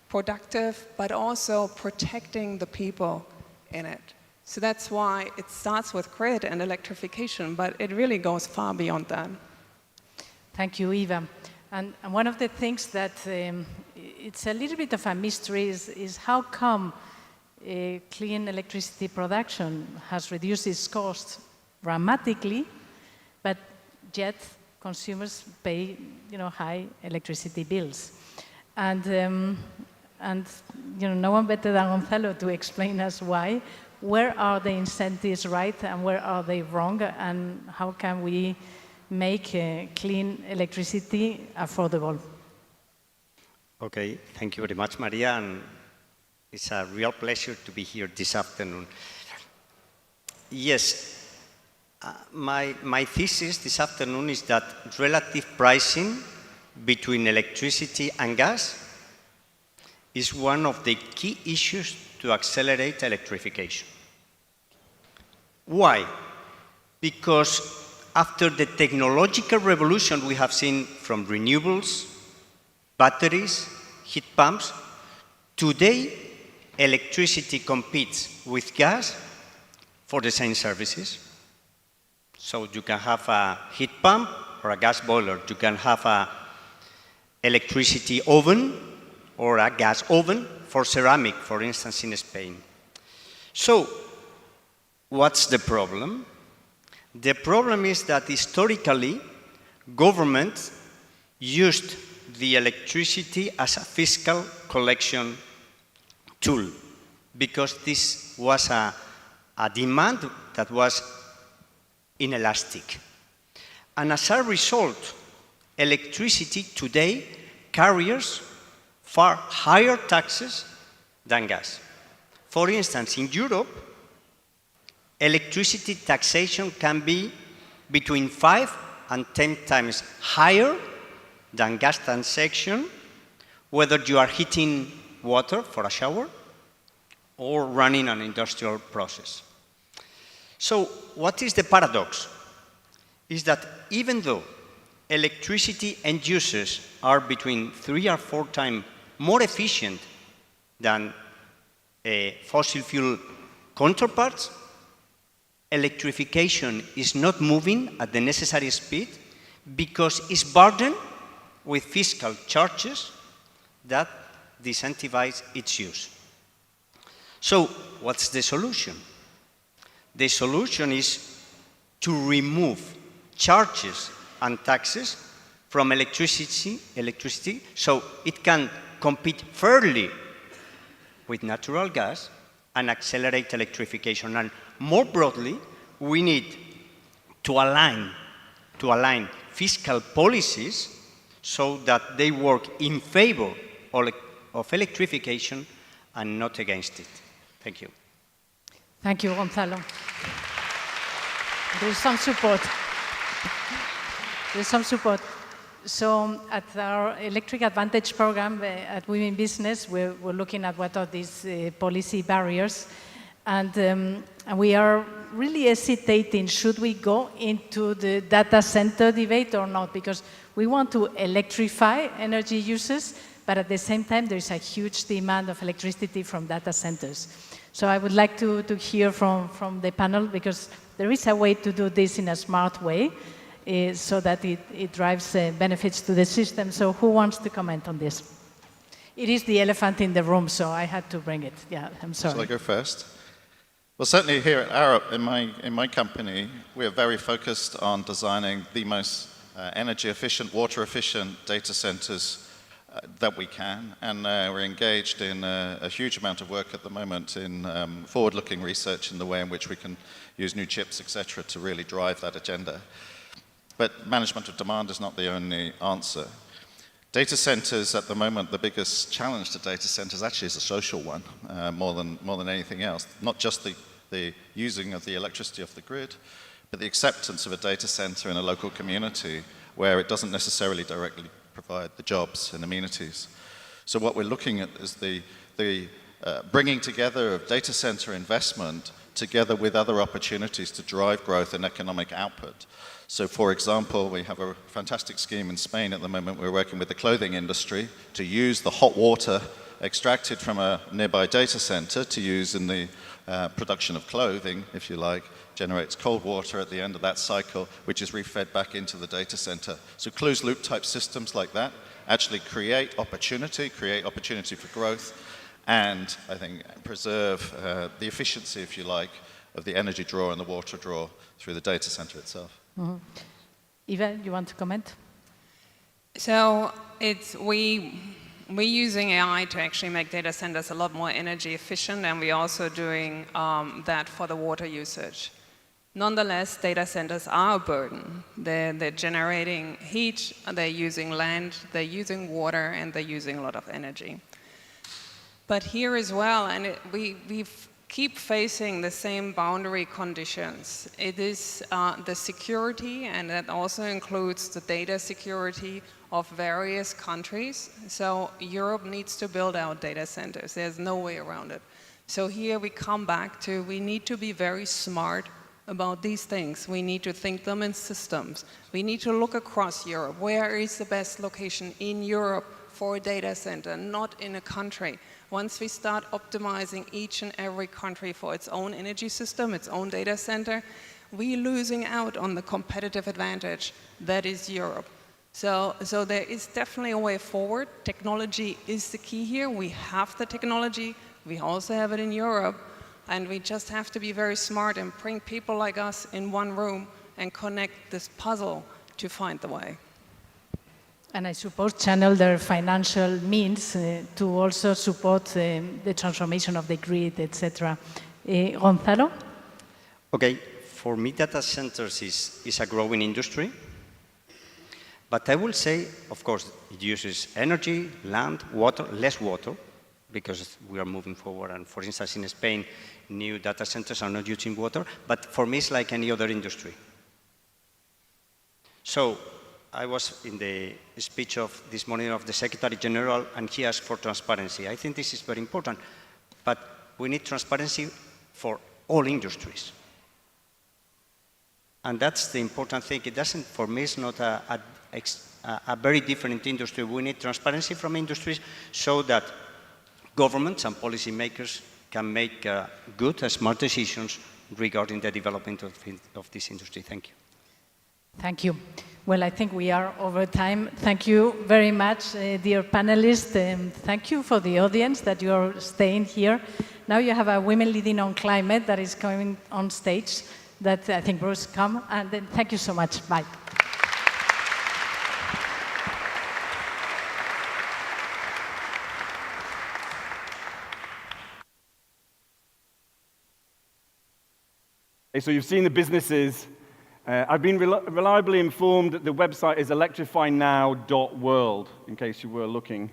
[SPEAKER 18] productive, but also protecting the people in it. So that's why it starts with grid and electrification, but it really goes far beyond that.
[SPEAKER 16] Thank you, Eva. And one of the things that it's a little bit of a mystery is how come clean electricity production has reduced its costs dramatically, but yet consumers pay, high electricity bills. And no one better than Gonzalo to explain us why. Where are the incentives right and where are they wrong, and how can we make clean electricity affordable?
[SPEAKER 19] Okay, thank you very much, Maria, and it's a real pleasure to be here this afternoon. Yes, my thesis this afternoon is that relative pricing between electricity and gas is one of the key issues to accelerate electrification. Why? Because after the technological revolution we have seen from renewables, batteries, heat pumps, today electricity competes with gas for the same services. So you can have a heat pump or a gas boiler. You can have an electricity oven or a gas oven for ceramic, for instance, in Spain. So what's the problem? The problem is that historically, governments used the electricity as a fiscal collection tool because this was a demand that was inelastic. And as a result, electricity today carries far higher taxes than gas. For instance, in Europe, electricity taxation can be between 5 and 10 times higher than gas taxation, whether you are heating water for a shower or running an industrial process. So what is the paradox? Is that even though electricity end users are between 3 or 4 times more efficient than fossil fuel counterparts, electrification is not moving at the necessary speed because it's burdened with fiscal charges that disincentivize its use. So what's the solution? The solution is to remove charges and taxes from electricity so it can compete fairly with natural gas and accelerate electrification. And more broadly, we need to align fiscal policies so that they work in favor of electrification and not against it. Thank you.
[SPEAKER 16] Thank you, Gonzalo. There's some support. There's some support. So at our Electric Advantage program at Women Business, we're looking at what are these policy barriers. And we are really hesitating, should we go into the data center debate or not? Because we want to electrify energy uses, but at the same time, there is a huge demand of electricity from data centers. So I would like to hear from the panel, because there is a way to do this in a smart way, so that it drives benefits to the system. So who wants to comment on this? It is the elephant in the room, so I had to bring it. Yeah, I'm sorry.
[SPEAKER 17] Shall I go first? Well, certainly here at Arup, in my company, we are very focused on designing the most energy-efficient, water-efficient data centers that we can, and we're engaged in a huge amount of work at the moment in forward-looking research in the way in which we can use new chips, etc., to really drive that agenda. But management of demand is not the only answer. Data centers at the moment, the biggest challenge to data centers actually is a social one, more than anything else. Not just the using of the electricity off the grid, but the acceptance of a data center in a local community where it doesn't necessarily directly provide the jobs and amenities. So what we're looking at is the bringing together of data center investment together with other opportunities to drive growth and economic output. So for example, we have a fantastic scheme in Spain at the moment. We're working with the clothing industry to use the hot water extracted from a nearby data center to use in the production of clothing, if you like, generates cold water at the end of that cycle, which is refed back into the data center. So closed loop type systems like that actually create opportunity for growth, and I think preserve the efficiency, if you like, of the energy draw and the water draw through the data center itself.
[SPEAKER 16] Mm-hmm. Eva, you want to comment?
[SPEAKER 18] So we're using AI to actually make data centers a lot more energy efficient, and we're also doing that for the water usage. Nonetheless, data centers are a burden. They're generating heat, they're using land, they're using water, and they're using a lot of energy. But here as well, and we keep facing the same boundary conditions. It is the security, and that also includes the data security of various countries. So Europe needs to build out data centers. There's no way around it. So here we come back to, we need to be very smart about these things. We need to think them in systems. We need to look across Europe. Where is the best location in Europe for a data center, not in a country? Once we start optimizing each and every country for its own energy system, its own data center, we're losing out on the competitive advantage that is Europe. So there is definitely a way forward. Technology is the key here. We have the technology. We also have it in Europe. And we just have to be very smart and bring people like us in one room and connect this puzzle to find the way.
[SPEAKER 16] And I suppose channel their financial means to also support the transformation of the grid, etc. Gonzalo?
[SPEAKER 19] Okay, for me data centers is a growing industry. But I will say, of course, it uses energy, land, water, less water, because we are moving forward. And for instance, in Spain, new data centers are not using water. But for me, it's like any other industry. So I was in the speech of this morning of the Secretary General, and he asked for transparency. I think this is very important. But we need transparency for all industries. And that's the important thing. It doesn't, for me, it's not a very different industry. We need transparency from industries so that governments and policymakers can make good and smart decisions regarding the development of this industry. Thank you.
[SPEAKER 16] Thank you. Well, I think we are over time. Thank you very much, dear panelists. Thank you for the audience that you are staying here. Now you have a Women Leading on Climate that is coming on stage that I think Bruce come. And then thank you so much. Bye.
[SPEAKER 1] So you've seen the businesses. I've been reliably informed that the website is electrifynow.world, in case you were looking.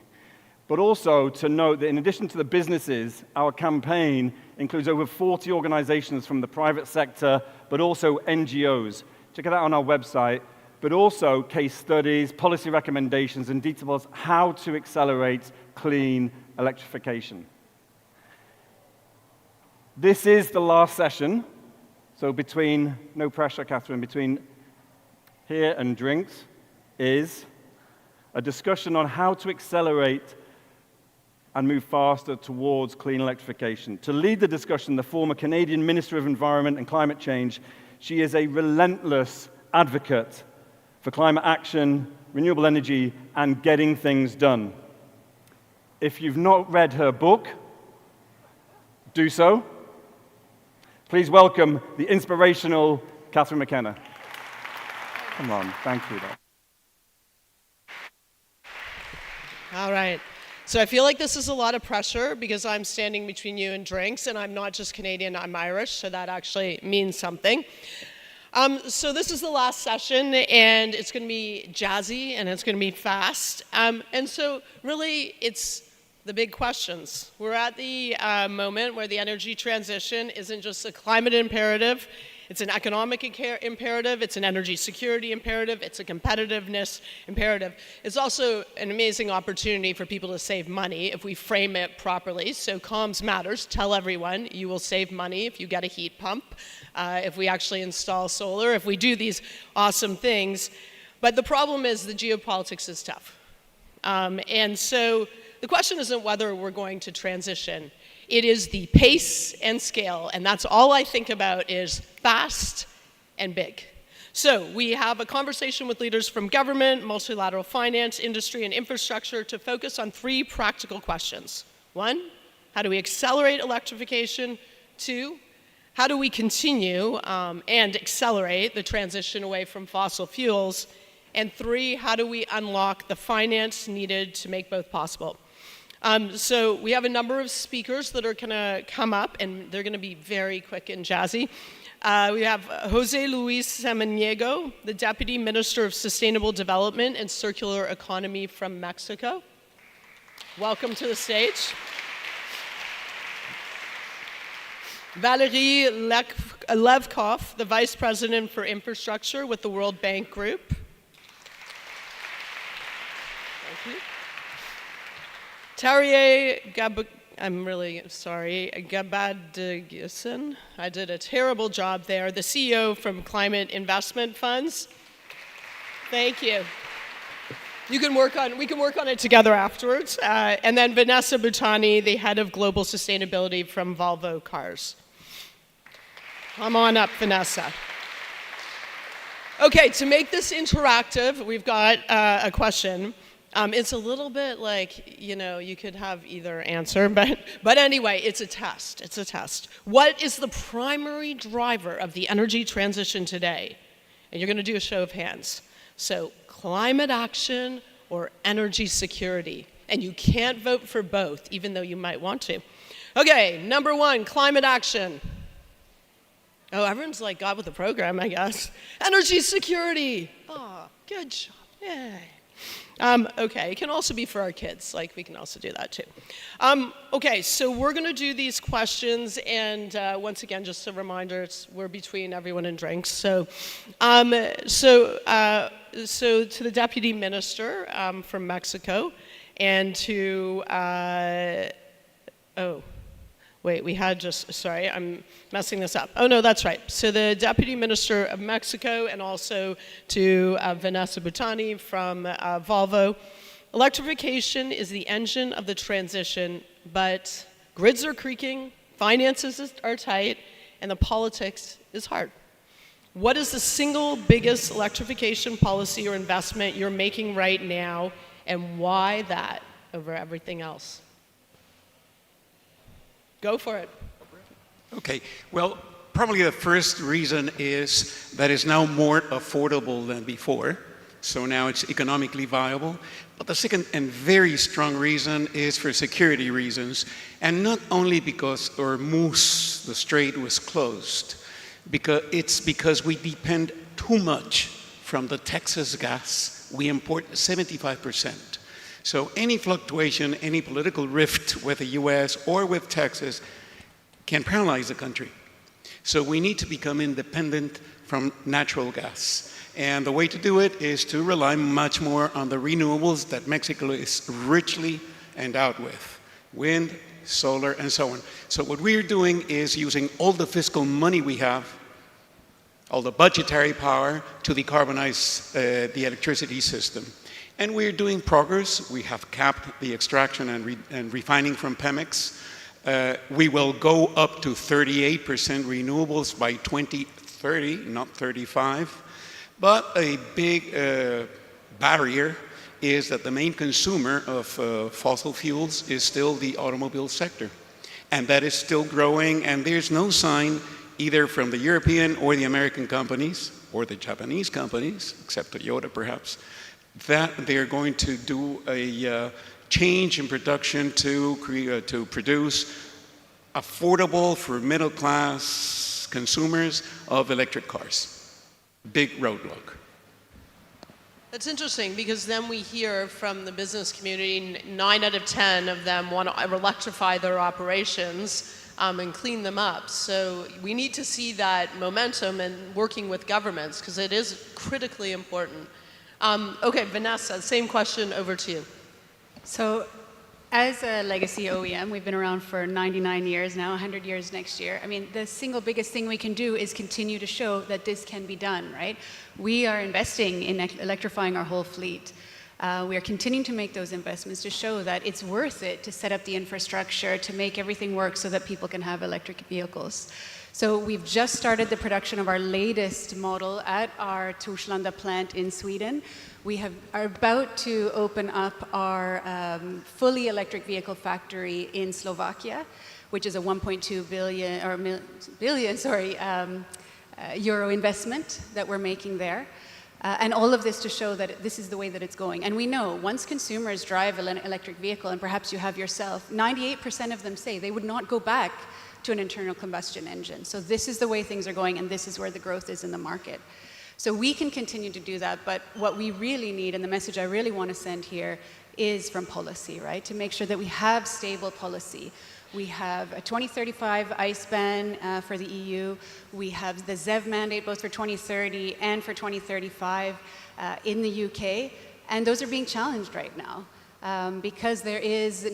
[SPEAKER 1] But also to note that in addition to the businesses, our campaign includes over 40 organizations from the private sector, but also NGOs. Check it out on our website, but also case studies, policy recommendations, and details how to accelerate clean electrification. This is the last session. So between, no pressure, Catherine, between here and drinks is a discussion on how to accelerate and move faster towards clean electrification. To lead the discussion, the former Canadian Minister of Environment and Climate Change, she is a relentless advocate for climate action, renewable energy, and getting things done. If you've not read her book, do so. Please welcome the inspirational Catherine McKenna. Come on, thank you.
[SPEAKER 20] All right. So I feel like this is a lot of pressure because I'm standing between you and drinks, and I'm not just Canadian, I'm Irish, so that actually means something. So this is the last session, and it's going to be jazzy, and it's going to be fast. And so really, it's the big questions. We're at the moment where the energy transition isn't just a climate imperative, it's an economic imperative, it's an energy security imperative, it's a competitiveness imperative. It's also an amazing opportunity for people to save money if we frame it properly. So comms matters. Tell everyone you will save money if you get a heat pump, if we actually install solar, if we do these awesome things. But the problem is the geopolitics is tough. And so the question isn't whether we're going to transition. It is the pace and scale, and that's all I think about is fast and big. So we have a conversation with leaders from government, multilateral finance, industry, and infrastructure to focus on 3 practical questions. 1, how do we accelerate electrification? 2, how do we continue and accelerate the transition away from fossil fuels? And 3, how do we unlock the finance needed to make both possible? So we have a number of speakers that are going to come up, and they're going to be very quick and jazzy. We have Jose Luis Samaniego, the Deputy Minister of Sustainable Development and Circular Economy from Mexico. Welcome to the stage. Valerie Levkov, the Vice President for Infrastructure with the World Bank Group. Thank you. Tarjei I'm really sorry, Gabadgisan. I did a terrible job there. The CEO from Climate Investment Funds. Thank you. We can work on it together afterwards. And then Vanessa Butani, the head of global sustainability from Volvo Cars. Come on up, Vanessa. Okay, to make this interactive, we've got a question. It's a little bit like, you could have either answer, but anyway, it's a test. It's a test. What is the primary driver of the energy transition today? And you're going to do a show of hands. So, climate action or energy security? And you can't vote for both, even though you might want to. Okay, number 1, climate action. Oh, everyone's like got with the program, I guess. Energy security. Oh, good job. Yay. Okay, it can also be for our kids. Like, we can also do that too. Okay, so we're going to do these questions, and once again, just a reminder, we're between everyone and drinks. So to the Deputy Minister from Mexico, and to sorry, I'm messing this up. Oh, no, that's right. So the Deputy Minister of Mexico, and also to Vanessa Butani from Volvo. Electrification is the engine of the transition, but grids are creaking, finances are tight, and the politics is hard. What is the single biggest electrification policy or investment you're making right now, and why that over everything else? Go for it.
[SPEAKER 21] Okay, well, probably the first reason is that it's now more affordable than before. So now it's economically viable. But the second and very strong reason is for security reasons. And not only because Hormuz, the strait, was closed, because we depend too much from the Texas gas. We import 75%. So any fluctuation, any political rift with the US or with Texas can paralyze the country. So we need to become independent from natural gas. And the way to do it is to rely much more on the renewables that Mexico is richly endowed with. Wind, solar, and so on. So what we're doing is using all the fiscal money we have, all the budgetary power, to decarbonize the electricity system. And we're doing progress. We have capped the extraction and refining from Pemex. We will go up to 38% renewables by 2030, not 35. But a big barrier is that the main consumer of fossil fuels is still the automobile sector. And that is still growing, and there's no sign either from the European or the American companies, or the Japanese companies, except Toyota perhaps, that they're going to do a change in production to produce affordable for middle class consumers of electric cars. Big roadblock.
[SPEAKER 20] That's interesting, because then we hear from the business community, 9 out of 10 of them want to electrify their operations and clean them up. So we need to see that momentum and working with governments, because it is critically important. Okay, Vanessa, same question over to you.
[SPEAKER 22] So, as a legacy OEM, we've been around for 99 years now, 100 years next year. I mean, the single biggest thing we can do is continue to show that this can be done, right? We are investing in electrifying our whole fleet. We are continuing to make those investments to show that it's worth it to set up the infrastructure, to make everything work so that people can have electric vehicles. So we've just started the production of our latest model at our Torslanda plant in Sweden. We are about to open up our fully electric vehicle factory in Slovakia, which is a 1.2 billion euro investment that we're making there. And all of this to show that this is the way that it's going. And we know once consumers drive an electric vehicle, and perhaps you have yourself, 98% of them say they would not go back to an internal combustion engine. So this is the way things are going, and this is where the growth is in the market. So we can continue to do that, but what we really need, and the message I really want to send here, is from policy, right? To make sure that we have stable policy. We have a 2035 ICE ban for the EU. We have the ZEV mandate both for 2030 and for 2035 in the UK. And those are being challenged right now because there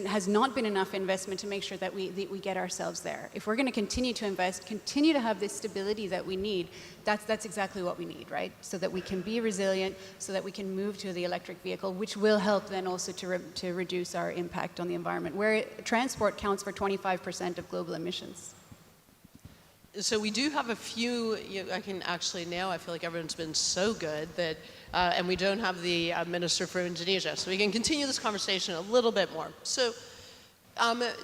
[SPEAKER 22] has not been enough investment to make sure that we get ourselves there. If we're going to continue to invest, continue to have this stability that we need, that's exactly what we need, right? So that we can be resilient, so that we can move to the electric vehicle, which will help then also to reduce our impact on the environment, where transport counts for 25% of global emissions.
[SPEAKER 20] So we do have a few, I can actually now, I feel like everyone's been so good that, and we don't have the Minister from Indonesia, so we can continue this conversation a little bit more. So,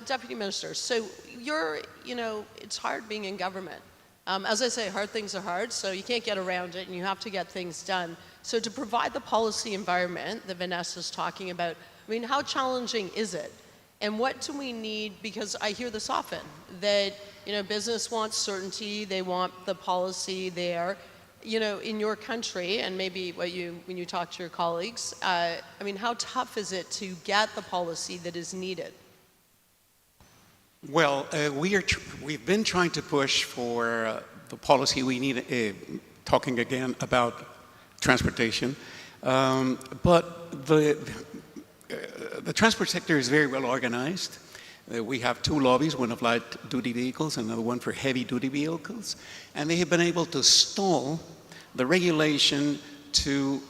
[SPEAKER 20] Deputy Minister, so it's hard being in government. As I say, hard things are hard, so you can't get around it and you have to get things done. So to provide the policy environment that Vanessa's talking about, I mean, how challenging is it? And what do we need, because I hear this often, that business wants certainty, they want the policy there. In your country, and maybe when you talk to your colleagues, I mean, how tough is it to get the policy that is needed?
[SPEAKER 21] Well, we've been trying to push for the policy we need, talking again about transportation, but the transport sector is very well organized. We have two lobbies, one of light-duty vehicles and another one for heavy-duty vehicles, and they have been able to stall the regulation to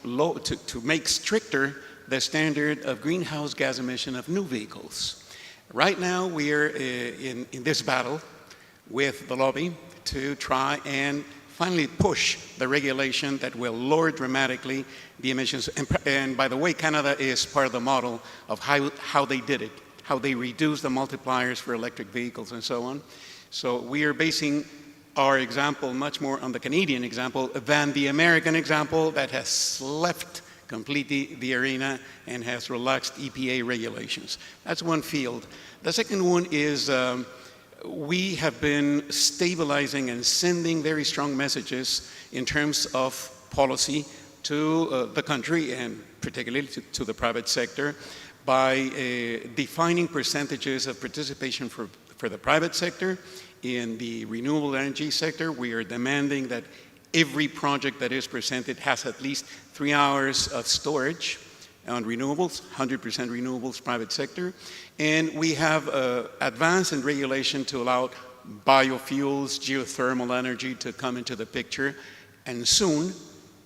[SPEAKER 21] make stricter the standard of greenhouse gas emission of new vehicles. Right now, we are in this battle with the lobby to try and finally push the regulation that will lower dramatically the emissions. And by the way, Canada is part of the model of how they did it, how they reduced the multipliers for electric vehicles and so on. So we are basing our example much more on the Canadian example than the American example that has left completely the arena and has relaxed EPA regulations. That's one field. The second one is we have been stabilizing and sending very strong messages in terms of policy to the country and particularly to the private sector by defining percentages of participation for the private sector. In the renewable energy sector, we are demanding that every project that is presented has at least 3 hours of storage on renewables, 100% renewables private sector. And we have advanced in regulation to allow biofuels, geothermal energy to come into the picture, and soon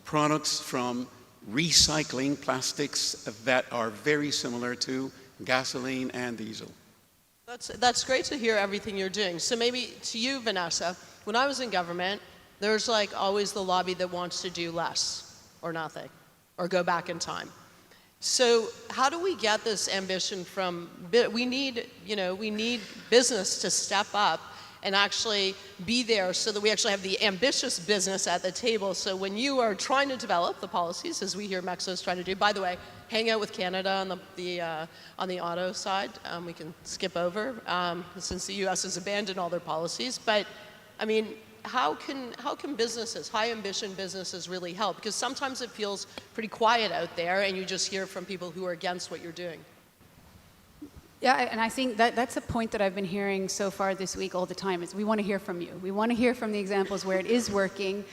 [SPEAKER 21] products from recycling plastics that are very similar to gasoline and diesel.
[SPEAKER 20] That's great to hear everything you're doing. So maybe to you, Vanessa, when I was in government, there's like always the lobby that wants to do less or nothing or go back in time. So how do we get this ambition from, we need business to step up and actually be there so that we actually have the ambitious business at the table. So when you are trying to develop the policies, as we hear Mexico's trying to do, by the way, hang out with Canada on the auto side. We can skip over since the U.S. has abandoned all their policies. But I mean, how can businesses, high ambition businesses, really help? Because sometimes it feels pretty quiet out there, and you just hear from people who are against what you're doing.
[SPEAKER 22] Yeah, and I think that's a point that I've been hearing so far this week all the time, is we want to hear from you. We want to hear from the examples where it is working,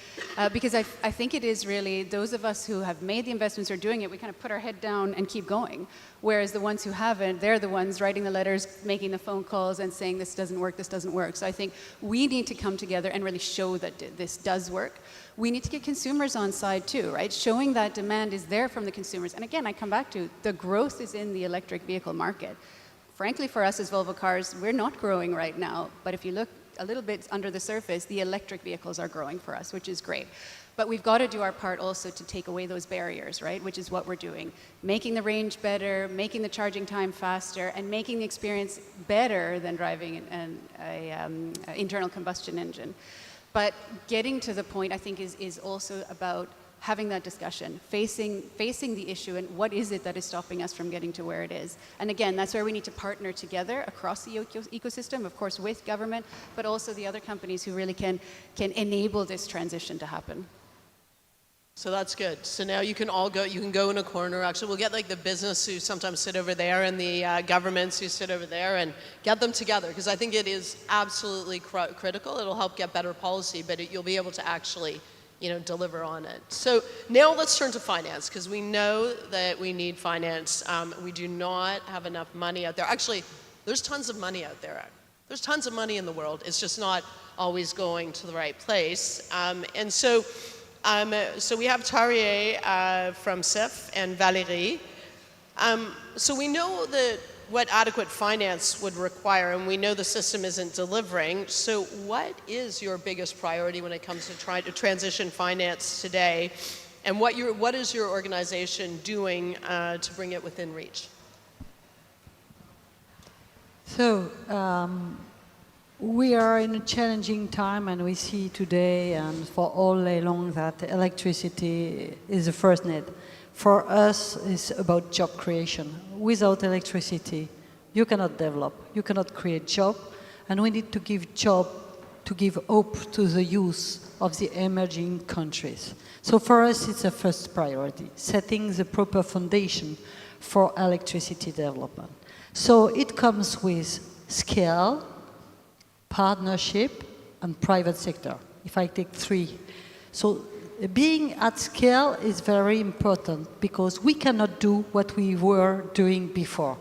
[SPEAKER 22] because I think it is really those of us who have made the investments or doing it, we kind of put our head down and keep going. Whereas the ones who haven't, they're the ones writing the letters, making the phone calls and saying this doesn't work, this doesn't work. So I think we need to come together and really show that this does work. We need to get consumers on side too, right? Showing that demand is there from the consumers. And again, I come back to the growth is in the electric vehicle market. Frankly, for us as Volvo Cars, we're not growing right now. But if you look a little bit under the surface, the electric vehicles are growing for us, which is great. But we've got to do our part also to take away those barriers, right? Which is what we're doing. Making the range better, making the charging time faster, and making the experience better than driving an internal combustion engine. But getting to the point, I think, is also about having that discussion, facing the issue, and what is it that is stopping us from getting to where it is. And again, that's where we need to partner together across the ecosystem, of course, with government, but also the other companies who really can enable this transition to happen.
[SPEAKER 20] So that's good. So now you can go in a corner. Actually, we'll get like the business who sometimes sit over there and the governments who sit over there and get them together, because I think it is absolutely critical. It'll help get better policy, but you'll be able to actually, deliver on it. So now let's turn to finance, because we know that we need finance. We do not have enough money out there. Actually, there's tons of money out there. There's tons of money in the world. It's just not always going to the right place. So we have Tarier from CIF and Valérie. So we know that what adequate finance would require, and we know the system isn't delivering. So what is your biggest priority when it comes to trying to transition finance today? And what is your organization doing to bring it within reach?
[SPEAKER 2] So, we are in a challenging time, and we see today and for all day long that electricity is the first need. For us, it's about job creation. Without electricity, you cannot develop, you cannot create job, and we need to give hope to the youth of the emerging countries. So for us, it's a first priority, setting the proper foundation for electricity development. So it comes with scale, partnership, and private sector, if I take three. So being at scale is very important, because we cannot do what we were doing before.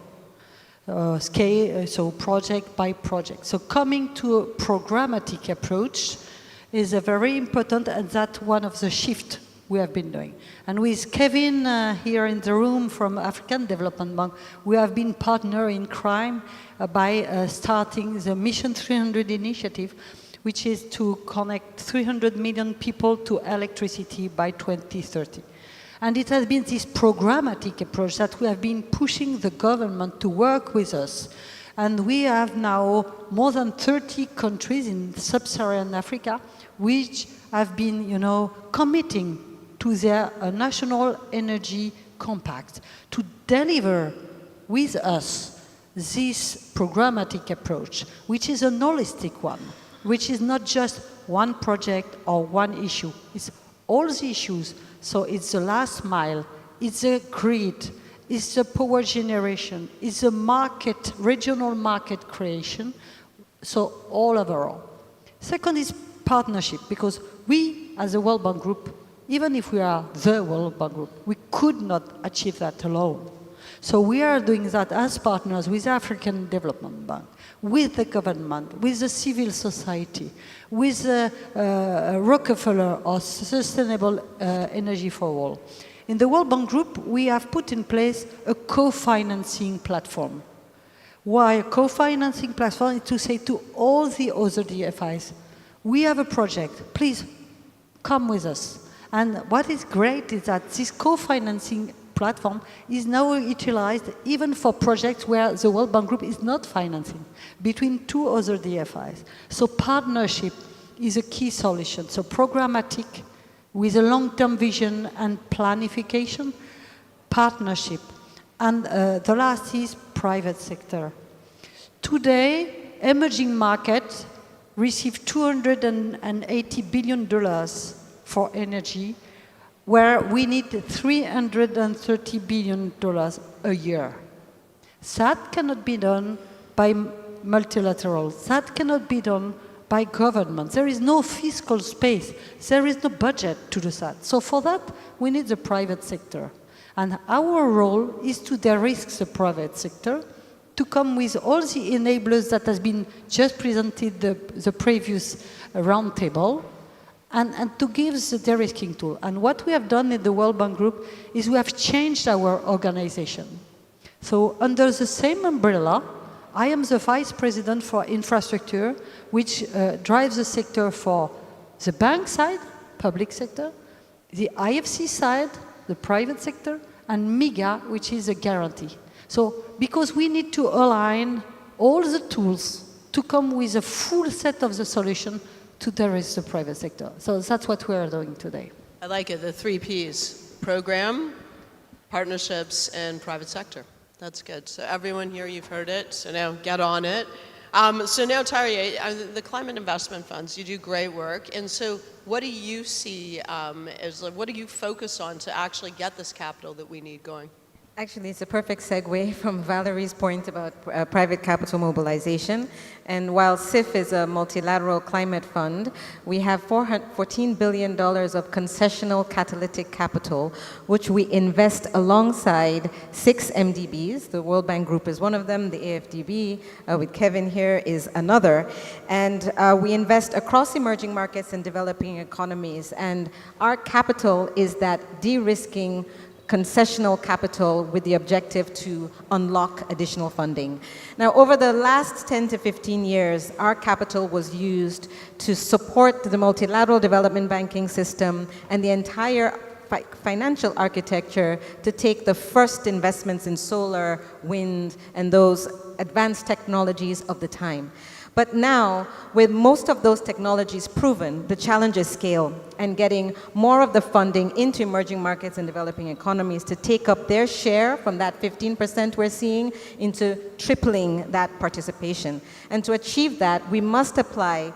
[SPEAKER 2] Scale, so project by project. So coming to a programmatic approach is a very important, and that's one of the shifts we have been doing. And with Kevin here in the room from African Development Bank, we have been partner in crime by starting the Mission 300 initiative, which is to connect 300 million people to electricity by 2030. And it has been this programmatic approach that we have been pushing the government to work with us. And we have now more than 30 countries in sub-Saharan Africa which have been, committing to their national energy compact to deliver with us this programmatic approach, which is a holistic one, which is not just one project or one issue. It's all the issues. So it's the last mile, it's the grid, it's the power generation, it's the market, regional market creation, so all overall. Second is partnership, because we, as a World Bank Group, even if we are the World Bank Group, we could not achieve that alone. So we are doing that as partners with African Development Bank, with the government, with the civil society, with Rockefeller or Sustainable Energy for All. In the World Bank Group, we have put in place a co-financing platform. Why a co-financing platform? Is to say to all the other DFIs, we have a project, please come with us. And what is great is that this co-financing platform is now utilized even for projects where the World Bank Group is not financing, between two other DFIs. So partnership is a key solution. So programmatic with a long-term vision and planification, partnership. And the last is private sector. Today, emerging markets receive $280 billion for energy, where we need $330 billion a year. That cannot be done by multilaterals. That cannot be done by governments. There is no fiscal space. There is no budget to do that. So for that, we need the private sector. And our role is to de-risk the private sector, to come with all the enablers that has been just presented the previous roundtable, and to give the de-risking tool. And what we have done in the World Bank Group is we have changed our organization. So under the same umbrella, I am the vice president for infrastructure, which drives the sector for the bank side, public sector, the IFC side, the private sector, and MIGA, which is a guarantee. So, because we need to align all the tools to come with a full set of the solution to de-risk the private sector. So that's what we are doing today.
[SPEAKER 20] I like it, the 3 Ps: program, partnerships, and private sector. That's good. So everyone here, you've heard it, so now get on it. So now, Tari, the climate investment funds, you do great work, and so what do you see what do you focus on to actually get this capital that we need going?
[SPEAKER 3] Actually, it's a perfect segue from Valerie's point about private capital mobilization. And while CIF is a multilateral climate fund, we have $14 billion of concessional catalytic capital, which we invest alongside 6 MDBs. The World Bank Group is one of them. The AFDB, with Kevin here, is another. And we invest across emerging markets and developing economies. And our capital is that de-risking concessional capital with the objective to unlock additional funding. Now, over the last 10 to 15 years, our capital was used to support the multilateral development banking system and the entire financial architecture to take the first investments in solar, wind, and those advanced technologies of the time. But now, with most of those technologies proven, the challenge is scale and getting more of the funding into emerging markets and developing economies to take up their share from that 15% we're seeing into tripling that participation. And to achieve that, we must apply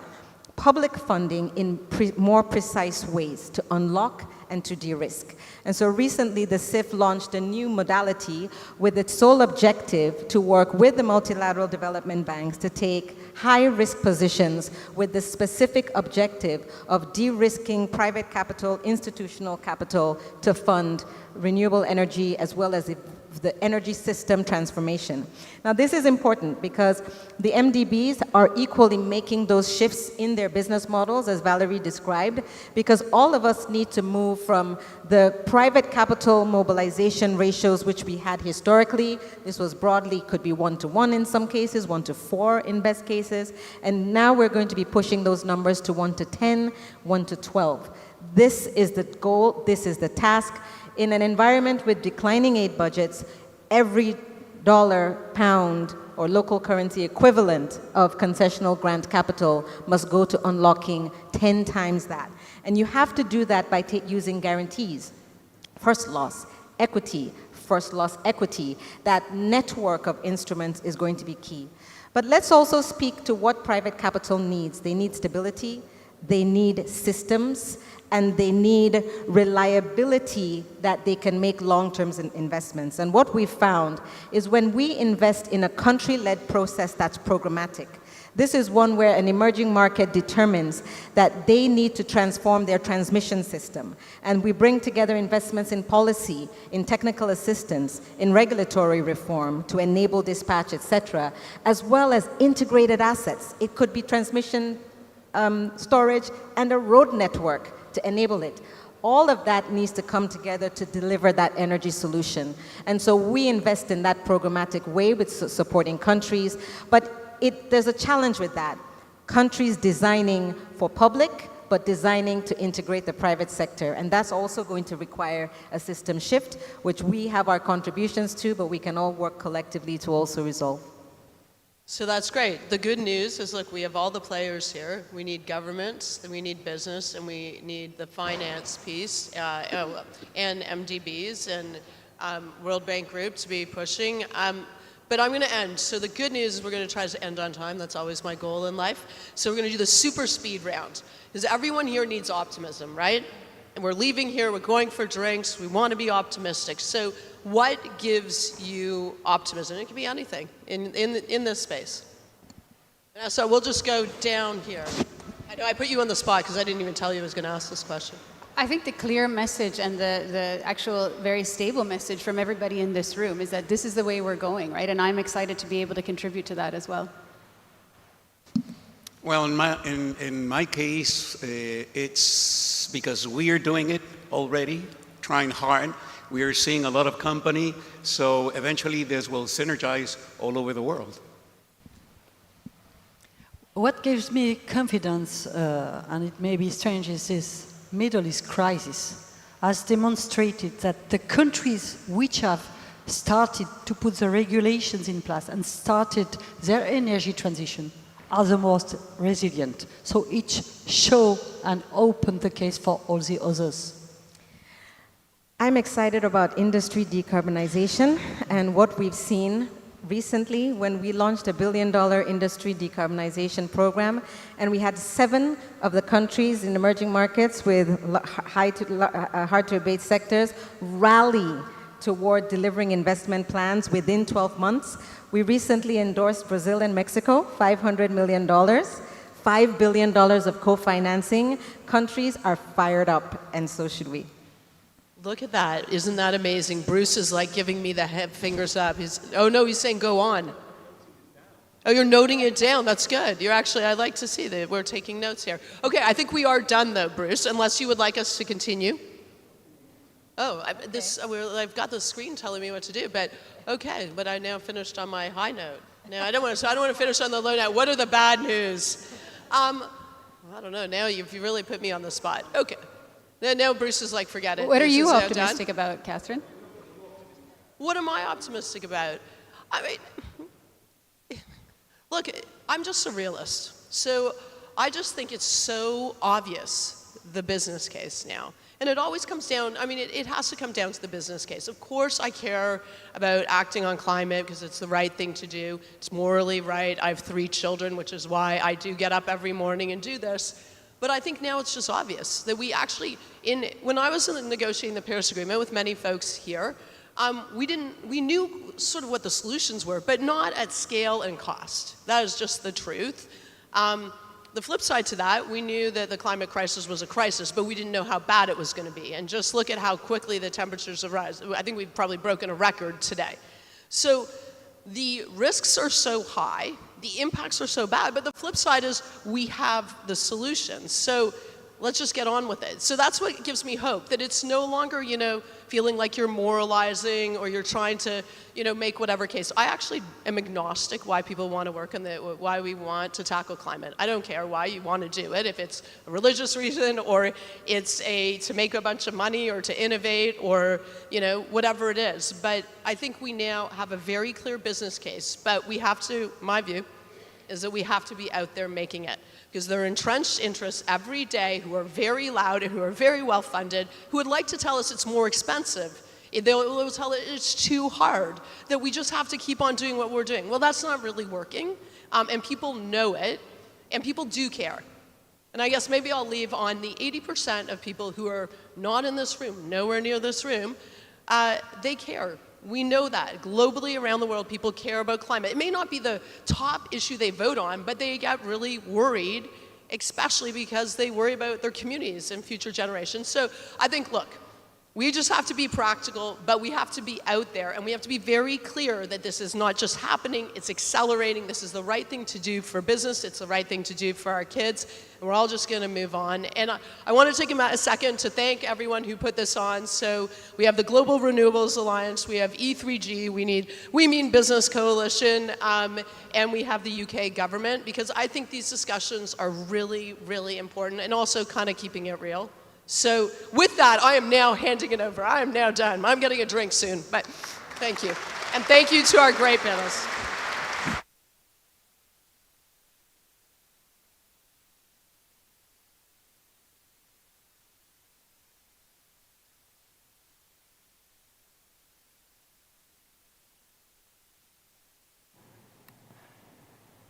[SPEAKER 3] public funding in more precise ways to unlock and to de-risk. And so recently the CIF launched a new modality with its sole objective to work with the multilateral development banks to take high-risk positions with the specific objective of de-risking private capital, institutional capital to fund renewable energy as well as the energy system transformation. Now this is important because the MDBs are equally making those shifts in their business models, as Valerie described, because all of us need to move from the private capital mobilization ratios which we had historically. This was broadly, could be 1-to-1 in some cases, 1-to-4 in best cases, and now we're going to be pushing those numbers to 1-to-10, 1-to-12. This is the goal, this is the task. In an environment with declining aid budgets, every dollar, pound, or local currency equivalent of concessional grant capital must go to unlocking 10 times that. And you have to do that by using guarantees. First loss, equity, first loss equity. That network of instruments is going to be key. But let's also speak to what private capital needs. They need stability, they need systems, and they need reliability that they can make long-term investments. And what we've found is when we invest in a country-led process that's programmatic, this is one where an emerging market determines that they need to transform their transmission system. And we bring together investments in policy, in technical assistance, in regulatory reform to enable dispatch, etc., as well as integrated assets. It could be transmission, storage, and a road network to enable it. All of that needs to come together to deliver that energy solution. And so we invest in that programmatic way with supporting countries, but there's a challenge with that. Countries designing for public, but designing to integrate the private sector. And that's also going to require a system shift, which we have our contributions to, but we can all work collectively to also resolve.
[SPEAKER 20] So that's great. The good news is, look, we have all the players here. We need governments, then we need business, and we need the finance piece, and MDBs and World Bank Group to be pushing. But I'm going to end. So the good news is we're going to try to end on time. That's always my goal in life. So we're going to do the super speed round. Because everyone here needs optimism, right? And we're leaving here, we're going for drinks, we want to be optimistic. So what gives you optimism? It can be anything in this space. So we'll just go down here. I know I put you on the spot because I didn't even tell you I was going to ask this question.
[SPEAKER 22] I think the clear message and the actual very stable message from everybody in this room is that this is the way we're going, right? And I'm excited to be able to contribute to that as well.
[SPEAKER 21] Well, in my case, it's because we are doing it already, trying hard. We are seeing a lot of company, so eventually this will synergize all over the world.
[SPEAKER 2] What gives me confidence, and it may be strange, is this Middle East crisis has demonstrated that the countries which have started to put the regulations in place and started their energy transition are the most resilient. So each show and open the case for all the others.
[SPEAKER 3] I'm excited about industry decarbonization and what we've seen recently when we launched $1 billion industry decarbonization program, and we had 7 of the countries in emerging markets with hard to abate sectors rally toward delivering investment plans within 12 months. We recently endorsed Brazil and Mexico, $500 million, $5 billion of co-financing. Countries are fired up, and so should we.
[SPEAKER 20] Look at that. Isn't that amazing? Bruce is like giving me the fingers up. Oh no, he's saying go on. Oh, you're noting it down. That's good. You're actually, I like to see that we're taking notes here. Okay, I think we are done though, Bruce, unless you would like us to continue. Oh, I've got the screen telling me what to do, but okay, but I now finished on my high note. Now I don't want to finish on the low note. What are the bad news? I don't know, now you've really put me on the spot. Okay. Now Bruce is like, forget it.
[SPEAKER 22] What are
[SPEAKER 20] Bruce
[SPEAKER 22] you
[SPEAKER 20] is now
[SPEAKER 22] optimistic
[SPEAKER 20] done.
[SPEAKER 22] about, Catherine?
[SPEAKER 20] What am I optimistic about? I mean, look, I'm just a realist. So I just think it's so obvious, the business case now. And it always comes down, I mean, it has to come down to the business case. Of course I care about acting on climate because it's the right thing to do. It's morally right. I have 3 children, which is why I do get up every morning and do this. But I think now it's just obvious that we actually, when I was negotiating the Paris Agreement with many folks here, we knew sort of what the solutions were, but not at scale and cost. That is just the truth. The flip side to that, we knew that the climate crisis was a crisis, but we didn't know how bad it was going to be. And just look at how quickly the temperatures have risen. I think we've probably broken a record today. So the risks are so high, the impacts are so bad, but the flip side is we have the solutions. So let's just get on with it. So that's what gives me hope, that it's no longer, feeling like you're moralizing or you're trying to, make whatever case. I actually am agnostic why people want to work on why we want to tackle climate. I don't care why you want to do it, if it's a religious reason or it's to make a bunch of money or to innovate or, whatever it is. But I think we now have a very clear business case, but we have to, my view, is that we have to be out there making it. Because there are entrenched interests every day who are very loud and who are very well funded, who would like to tell us it's more expensive. They'll tell it it's too hard, that we just have to keep on doing what we're doing. Well, that's not really working, and people know it, and people do care. And I guess maybe I'll leave on the 80% of people who are not in this room, nowhere near this room, they care. We know that. Globally, around the world, people care about climate. It may not be the top issue they vote on, but they get really worried, especially because they worry about their communities and future generations. So I think, look, we just have to be practical, but we have to be out there, and we have to be very clear that this is not just happening, it's accelerating. This is the right thing to do for business, it's the right thing to do for our kids, and we're all just gonna move on. And I want to take a second to thank everyone who put this on. So we have the Global Renewables Alliance, we have E3G, We Mean Business Coalition, and we have the UK government, because I think these discussions are really, really important, and also kind of keeping it real. So with that, I am now handing it over. I am now done. I'm getting a drink soon, but thank you. And thank you to our great panelists.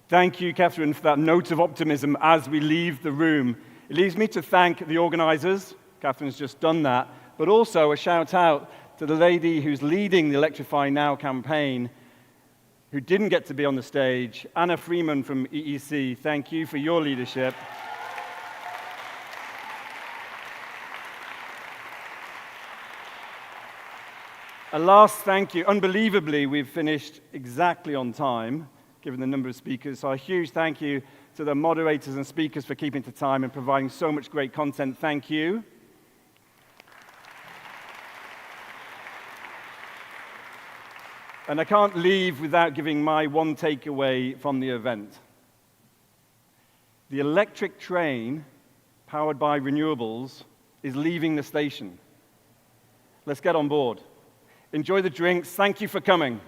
[SPEAKER 1] Thank you, Catherine, for that note of optimism as we leave the room. It leaves me to thank the organizers. Catherine's just done that. But also a shout out to the lady who's leading the Electrify Now campaign, who didn't get to be on the stage, Anna Freeman from EEC. Thank you for your leadership. A last thank you. Unbelievably, we've finished exactly on time, given the number of speakers. So a huge thank you to the moderators and speakers for keeping to time and providing so much great content. Thank you. And I can't leave without giving my one takeaway from the event. The electric train, powered by renewables, is leaving the station. Let's get on board. Enjoy the drinks. Thank you for coming.